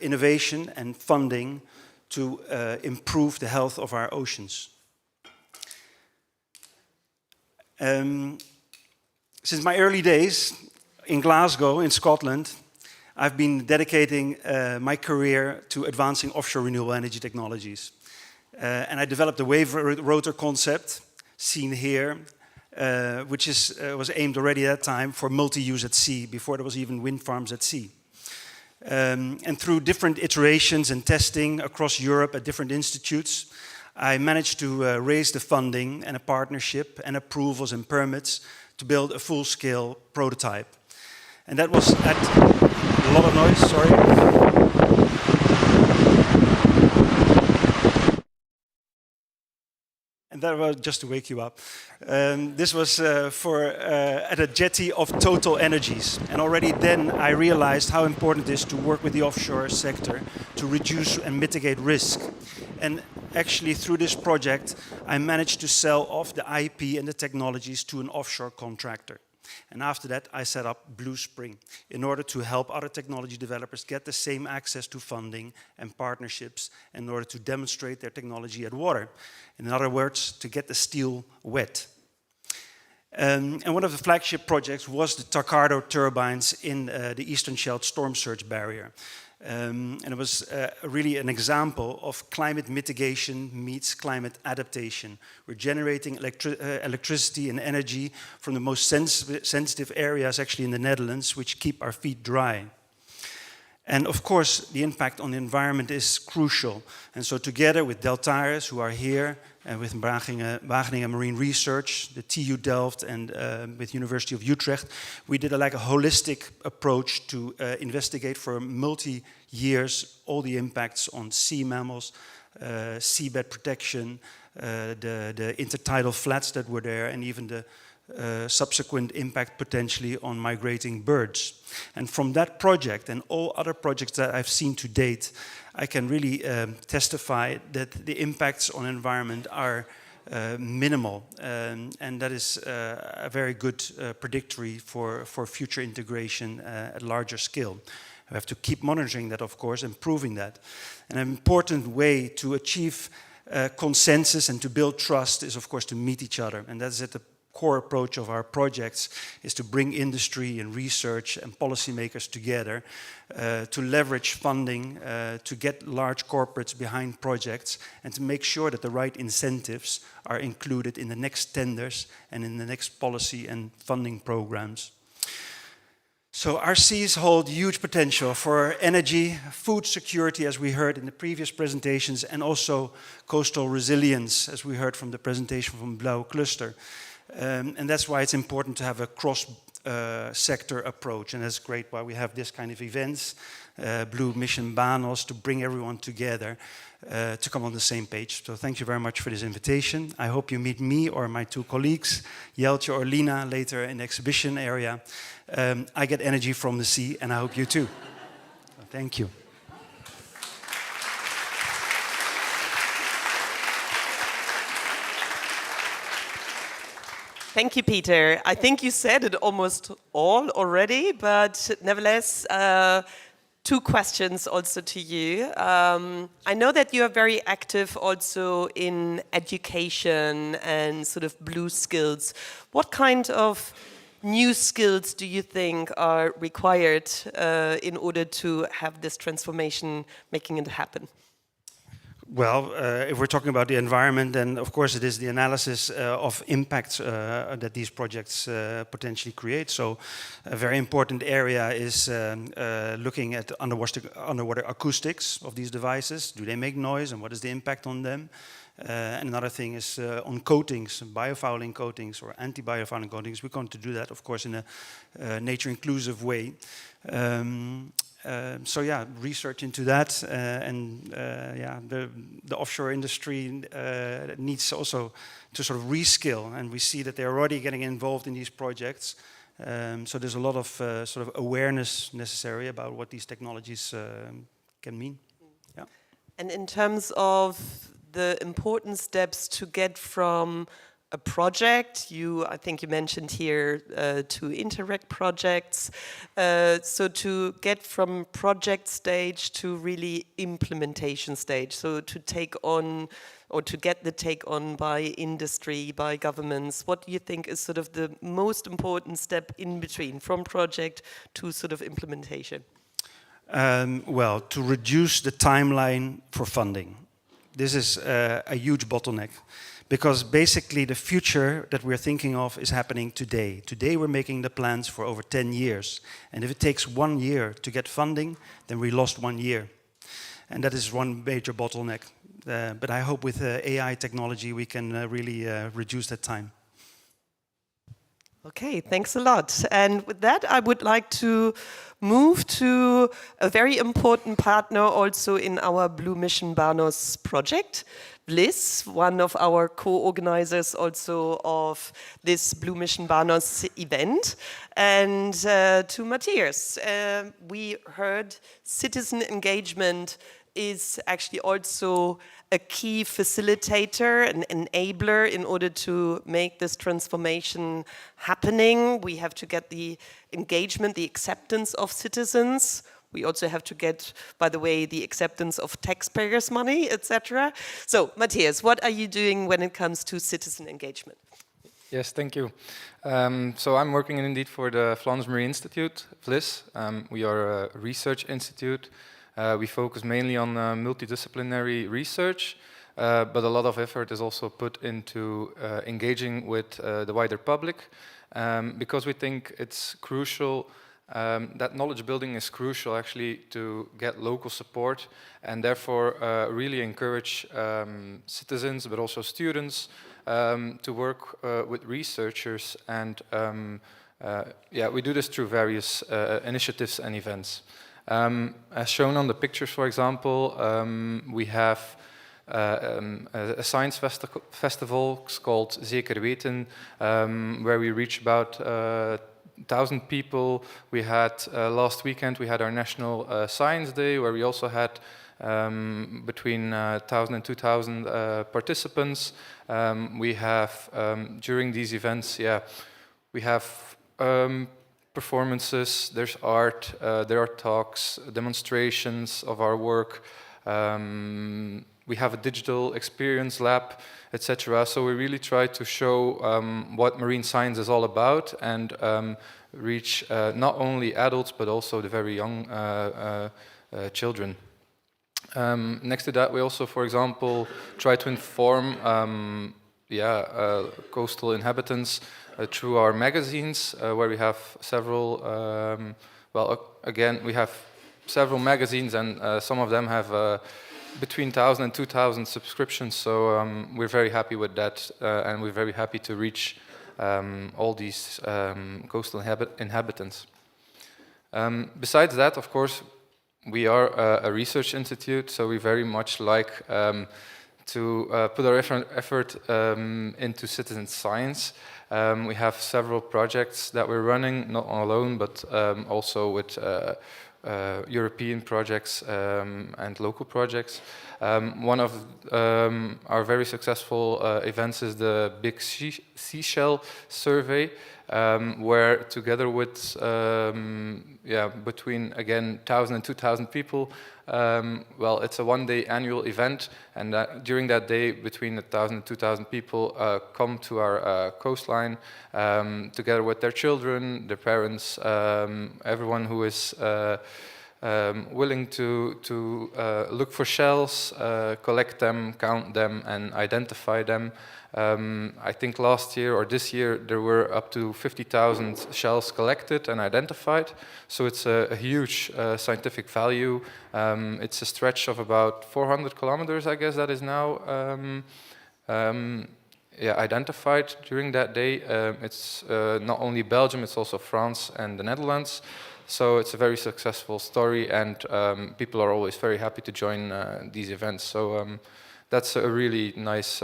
innovation and funding to improve the health of our oceans. Since my early days in Glasgow, in Scotland, I've been dedicating my career to advancing offshore renewable energy technologies. And I developed the wave rotor concept, seen here, which was aimed already at that time for multi-use at sea, before there was even wind farms at sea. And through different iterations and testing across Europe at different institutes, I managed to raise the funding and a partnership and approvals and permits to build a full-scale prototype. And that was at a lot of noise, sorry. And that was just to wake you up. This was at a jetty of Total Energies. And already then I realized how important it is to work with the offshore sector to reduce and mitigate risk. And actually through this project, I managed to sell off the IP and the technologies to an offshore contractor. And after that, I set up Blue Spring in order to help other technology developers get the same access to funding and partnerships in order to demonstrate their technology at water. In other words, to get the steel wet. And one of the flagship projects was the Tacardo turbines in the Eastern Scheldt storm surge barrier. And it was really an example of climate mitigation meets climate adaptation. We're generating electricity and energy from the most sensitive areas actually in the Netherlands, which keep our feet dry. And of course, the impact on the environment is crucial. And so together with Deltares, who are here, and with Wageningen Marine Research, the TU Delft, and with University of Utrecht, we did a holistic approach to investigate for multi-years all the impacts on sea mammals, seabed protection, the intertidal flats that were there, and even the subsequent impact potentially on migrating birds. And from that project and all other projects that I've seen to date, I can really testify that the impacts on environment are minimal, and that is a very good predictory for future integration at larger scale. We have to keep monitoring that, of course, and proving that. And an important way to achieve consensus and to build trust is, of course, to meet each other, and that's at the core approach of our projects, is to bring industry and research and policymakers together to leverage funding, to get large corporates behind projects, and to make sure that the right incentives are included in the next tenders and in the next policy and funding programs. So our seas hold huge potential for energy, food security, as we heard in the previous presentations, and also coastal resilience, as we heard from the presentation from Blauw Cluster. And that's why it's important to have a cross-sector approach, and that's great why we have this kind of events, BlueMissionBANOS, to bring everyone together to come on the same page. So thank you very much for this invitation. I hope you meet me or my two colleagues, Jeltje or Lina, later in the exhibition area. I get energy from the sea, and I hope you too. So thank you. Thank you, Peter. I think you said it almost all already, but nevertheless, two questions also to you. I know that you are very active also in education and sort of blue skills. What kind of new skills do you think are required in order to have this transformation, making it happen? Well, if we're talking about the environment, then of course it is the analysis of impacts that these projects potentially create. So a very important area is looking at underwater acoustics of these devices. Do they make noise, and what is the impact on them? And another thing is on coatings, biofouling coatings or anti-biofouling coatings. We're going to do that, of course, in a nature-inclusive way. So yeah, research into that, and yeah, the offshore industry needs also to sort of reskill, and we see that they're already getting involved in these projects. So there's a lot of sort of awareness necessary about what these technologies can mean. Yeah. And in terms of the important steps to get from a project, I think you mentioned here two Interreg projects. So to get from project stage to really implementation stage, so to take on or to get the take on by industry, by governments, what do you think is sort of the most important step in between from project to sort of implementation? Well, to reduce the timeline for funding. This is a huge bottleneck, Because basically the future that we're thinking of is happening today. Today we're making the plans for over 10 years. And if it takes 1 year to get funding, then we lost 1 year. And that is one major bottleneck. But I hope with AI technology we can really reduce that time. Okay, thanks a lot. And with that, I would like to move to a very important partner also in our BlueMissionBANOS project, Bliss, one of our co-organizers also of this BlueMissionBANOS event. And to Matthias, we heard citizen engagement is actually also a key facilitator, an enabler in order to make this transformation happening. We have to get the engagement, the acceptance of citizens. We also have to get, by the way, the acceptance of taxpayers' money, etc. So, Matthias, what are you doing when it comes to citizen engagement? Yes, thank you. So I'm working indeed for the Flanders Marine Institute, VLIS. We are a research institute. We focus mainly on multidisciplinary research, but a lot of effort is also put into engaging with the wider public, because we think it's crucial, that knowledge building is crucial actually to get local support, and therefore really encourage citizens, but also students, to work with researchers, and yeah, we do this through various initiatives and events. As shown on the pictures, for example, we have a science festival called Zeker Weten, where we reach about 1,000 people. We had last weekend we had our National Science Day, where we also had between 1,000 and 2,000 participants. We have during these events, yeah, we have performances, there's art, there are talks, demonstrations of our work. We have a digital experience lab, etc. So we really try to show what marine science is all about, and reach not only adults but also the very young children. Next to that, we also, for example, try to inform coastal inhabitants through our magazines, where we have several, again, we have several magazines, and some of them have between 1,000 and 2,000 subscriptions, so we're very happy with that, and we're very happy to reach all these coastal inhabitants. Besides that, of course, we are a research institute, so we very much like to put our effort into citizen science. We have several projects that we're running, not alone, but also with European projects and local projects. One of our very successful events is the Big Seashell Survey, where together with between again 1,000 and 2,000 people, it's a one-day annual event, and during that day between 1,000 and 2,000 people come to our coastline together with their children, their parents, everyone who is willing to look for shells, collect them, count them, and identify them. I think last year or this year there were up to 50,000 shells collected and identified, so it's a huge scientific value. It's a stretch of about 400 kilometers, I guess that is now identified during that day. It's not only Belgium, it's also France and the Netherlands. So it's a very successful story, and people are always very happy to join these events. So that's a really nice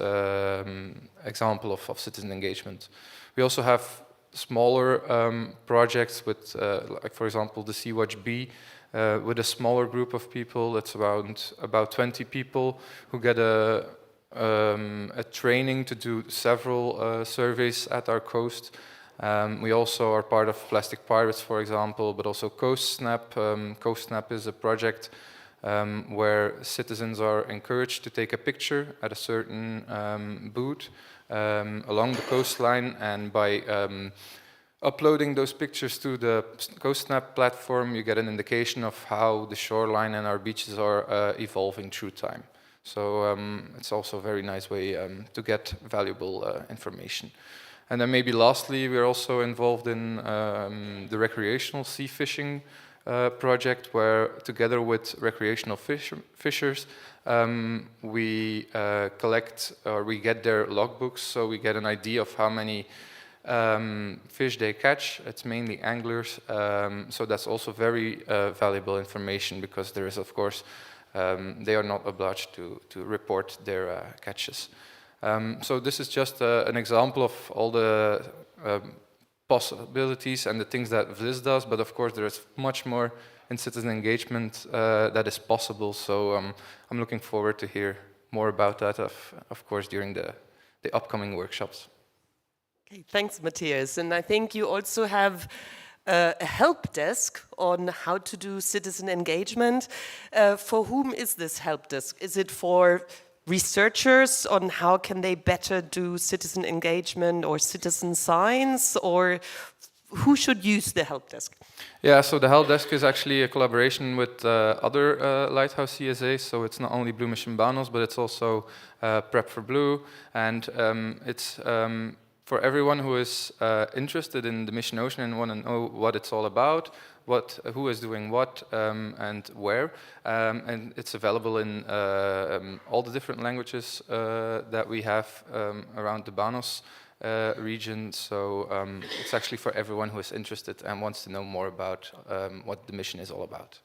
example of citizen engagement. We also have smaller projects with, like for example, the Sea-Watch B, with a smaller group of people. It's about 20 people who get a training to do several surveys at our coast. We also are part of Plastic Pirates, for example, but also Coast Snap. Coast Snap is a project where citizens are encouraged to take a picture at a certain boot along the coastline, and by uploading those pictures to the Coast Snap platform, you get an indication of how the shoreline and our beaches are evolving through time. So it's also a very nice way to get valuable information. And then maybe lastly, we're also involved in the recreational sea fishing project, where together with recreational fishers, we collect, or we get their logbooks, so we get an idea of how many fish they catch. It's mainly anglers, so that's also very valuable information, because there is, of course, they are not obliged to report their catches. So this is just an example of all the possibilities and the things that VLIS does, but of course there is much more in citizen engagement that is possible, so I'm looking forward to hear more about that, of course, during the upcoming workshops. Okay, thanks, Matthias. And I think you also have a help desk on how to do citizen engagement. For whom is this help desk? Is it for researchers on how can they better do citizen engagement or citizen science, or who should use the help desk? Yeah, so the help desk is actually a collaboration with other Lighthouse CSAs, so it's not only BlueMissionBANOS, but it's also Prep for Blue, and it's for everyone who is interested in the Mission Ocean and want to know what it's all about, who is doing what, and where. And it's available in all the different languages that we have around the BANOS region. So it's actually for everyone who is interested and wants to know more about what the mission is all about.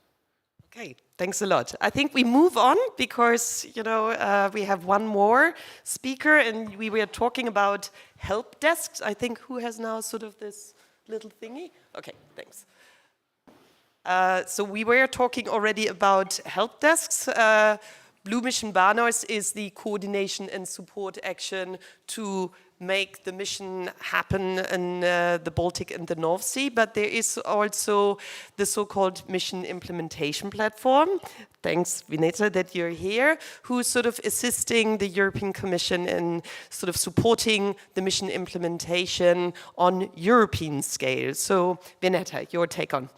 Okay, thanks a lot. I think we move on because, you know, we have one more speaker and we were talking about help desks. I think who has now sort of this little thingy? Okay, thanks. So we were talking already about help desks. BlueMissionBANOS is the coordination and support action to make the mission happen in the Baltic and the North Sea, but there is also the so-called mission implementation platform. Thanks, Vineta, that you're here, who's sort of assisting the European Commission in sort of supporting the mission implementation on European scale. So, Vineta, your take on.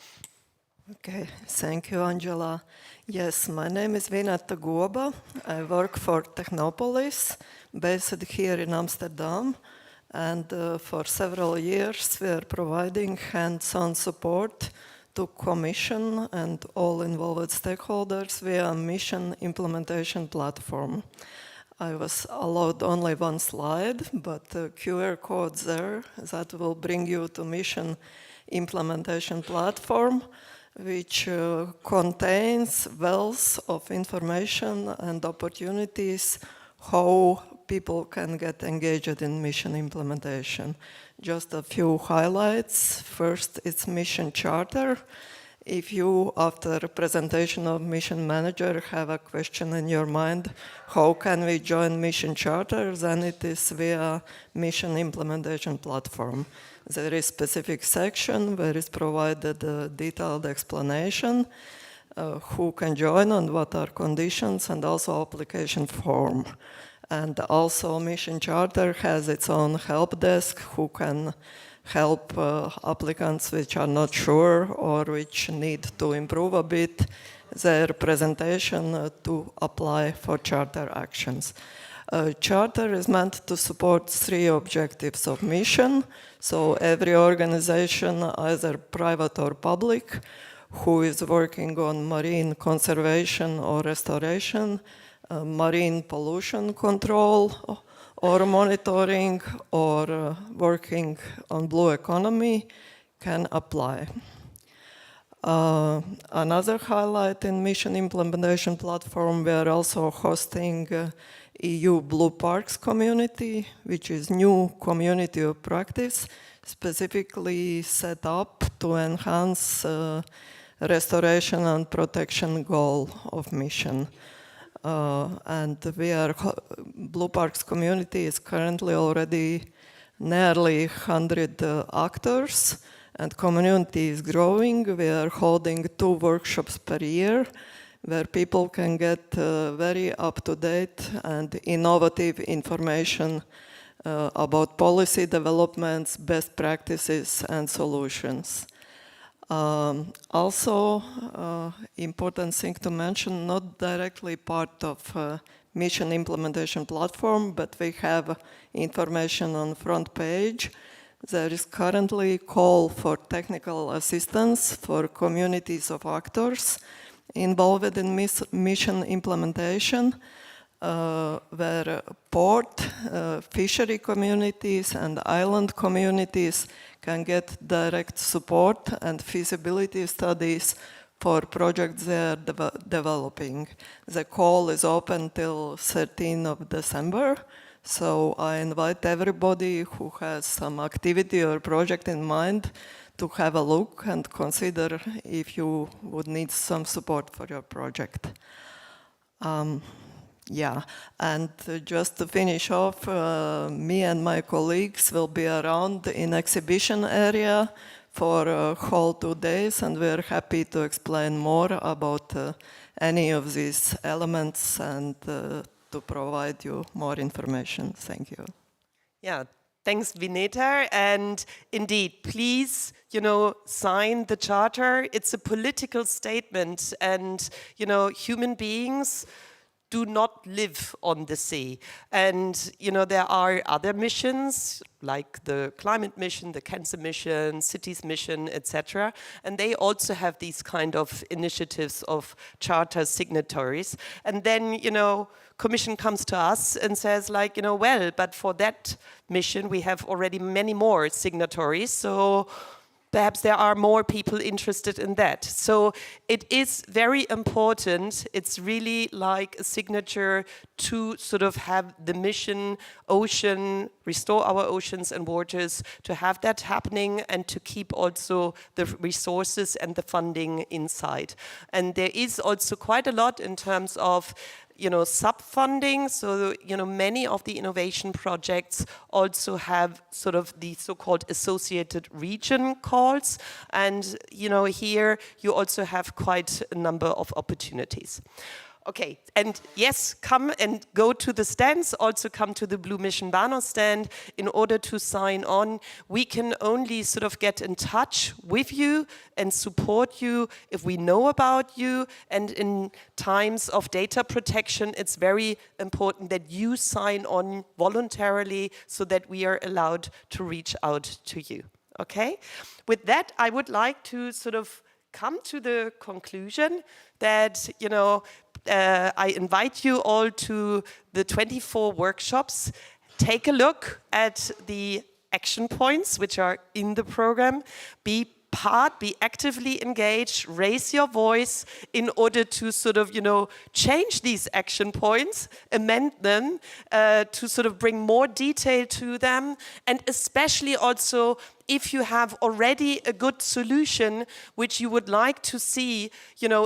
Okay, thank you, Angela. Yes, my name is Vineta Goba. I work for Technopolis, based here in Amsterdam, and for several years we are providing hands-on support to Commission and all involved stakeholders via mission implementation platform. I was allowed only one slide, but the QR codes there that will bring you to mission implementation platform, which contains wealth of information and opportunities how people can get engaged in mission implementation. Just a few highlights. First, it's mission charter. If you, after a presentation of mission manager, have a question in your mind, how can we join mission charter, then it is via mission implementation platform. There is specific section where is provided a detailed explanation, who can join and what are conditions, and also application form. And also Mission Charter has its own help desk who can help applicants which are not sure or which need to improve a bit their presentation to apply for charter actions. Charter is meant to support 3 objectives of mission. So every organization, either private or public, who is working on marine conservation or restoration, marine pollution control or monitoring, or working on blue economy, can apply. Another highlight in mission implementation platform, we are also hosting EU Blue Parks community, which is new community of practice, specifically set up to enhance restoration and protection goal of mission. And Blue Parks community is currently already nearly 100 actors, and community is growing. We are holding 2 workshops per year, where people can get very up-to-date and innovative information about policy developments, best practices, and solutions. Also, important thing to mention, not directly part of mission implementation platform, but we have information on front page. There is currently a call for technical assistance for communities of actors involved in mission implementation, where port, fishery communities and island communities can get direct support and feasibility studies for projects they are developing. The call is open till 13th of December. So I invite everybody who has some activity or project in mind to have a look and consider if you would need some support for your project. Yeah, and just to finish off, me and my colleagues will be around in exhibition area for a whole 2 days, and we're happy to explain more about any of these elements and to provide you more information. Thank you. Yeah, thanks, Vineta. And indeed, please, sign the charter. It's a political statement, and, human beings do not live on the sea. And, there are other missions, like the climate mission, the cancer mission, cities mission, etc. And they also have these kind of initiatives of charter signatories. And then, Commission comes to us and says like, well, but for that mission, we have already many more signatories. So perhaps there are more people interested in that. So it is very important. It's really like a signature to sort of have the mission, ocean, restore our oceans and waters, to have that happening and to keep also the resources and the funding inside. And there is also quite a lot in terms of sub-funding. So, many of the innovation projects also have sort of the so-called associated region calls. And, here you also have quite a number of opportunities. Okay, and yes, come and go to the stands, also come to the BlueMissionBANOS stand in order to sign on. We can only sort of get in touch with you and support you if we know about you. And in times of data protection, it's very important that you sign on voluntarily so that we are allowed to reach out to you. Okay? With that, I would like to sort of come to the conclusion that, I invite you all to the 24 workshops. Take a look at the action points which are in the program. Be actively engaged, raise your voice in order to sort of, change these action points, amend them, to sort of bring more detail to them, and especially also if you have already a good solution which you would like to see,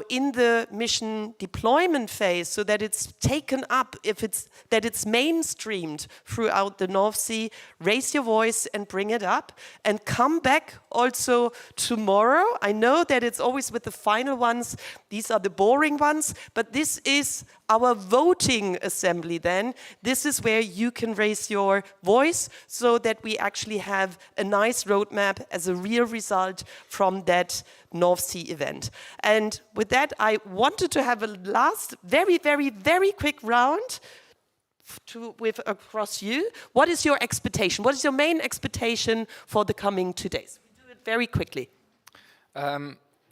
in the mission deployment phase, so that it's taken up, that it's mainstreamed throughout the North Sea, raise your voice and bring it up, and come back also tomorrow. I know that it's always with the final ones, these are the boring ones, but this is our voting assembly then. This is where you can raise your voice so that we actually have a nice roadmap as a real result from that North Sea event. And with that, I wanted to have a last very, very, very quick round across you. What is your expectation? What is your main expectation for the coming 2 days? We do it very quickly.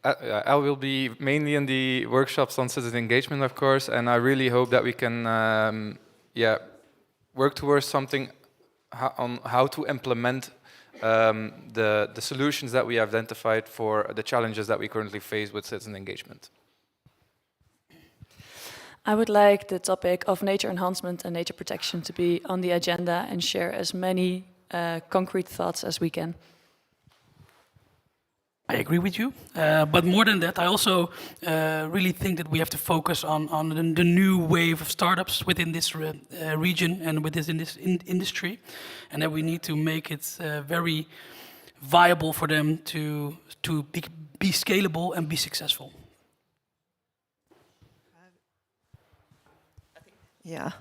I will be mainly in the workshops on citizen engagement, of course, and I really hope that we can work towards something on how to implement the solutions that we identified for the challenges that we currently face with citizen engagement. I would like the topic of nature enhancement and nature protection to be on the agenda and share as many concrete thoughts as we can. I agree with you, but more than that, I also really think that we have to focus on the new wave of startups within this region and within this industry, and that we need to make it very viable for them to be scalable and be successful. Yeah,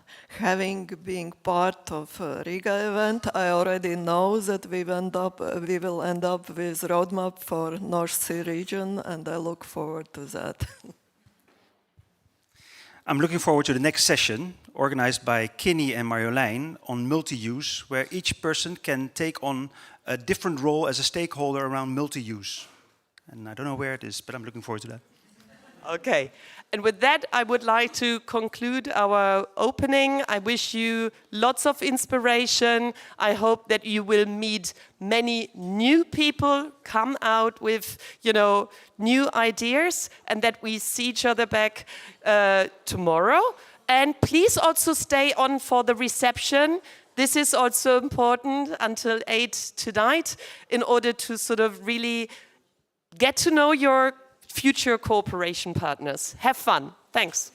being part of Riga event, I already know that we will end up with roadmap for North Sea region, and I look forward to that. I'm looking forward to the next session, organized by Kinny and Marjolein, on multi-use, where each person can take on a different role as a stakeholder around multi-use. And I don't know where it is, but I'm looking forward to that. Okay, and with that, I would like to conclude our opening. I wish you lots of inspiration. I hope that you will meet many new people, come out with, new ideas, and that we see each other back tomorrow. And please also stay on for the reception. This is also important until 8 tonight, in order to sort of really get to know your future cooperation partners. Have fun. Thanks.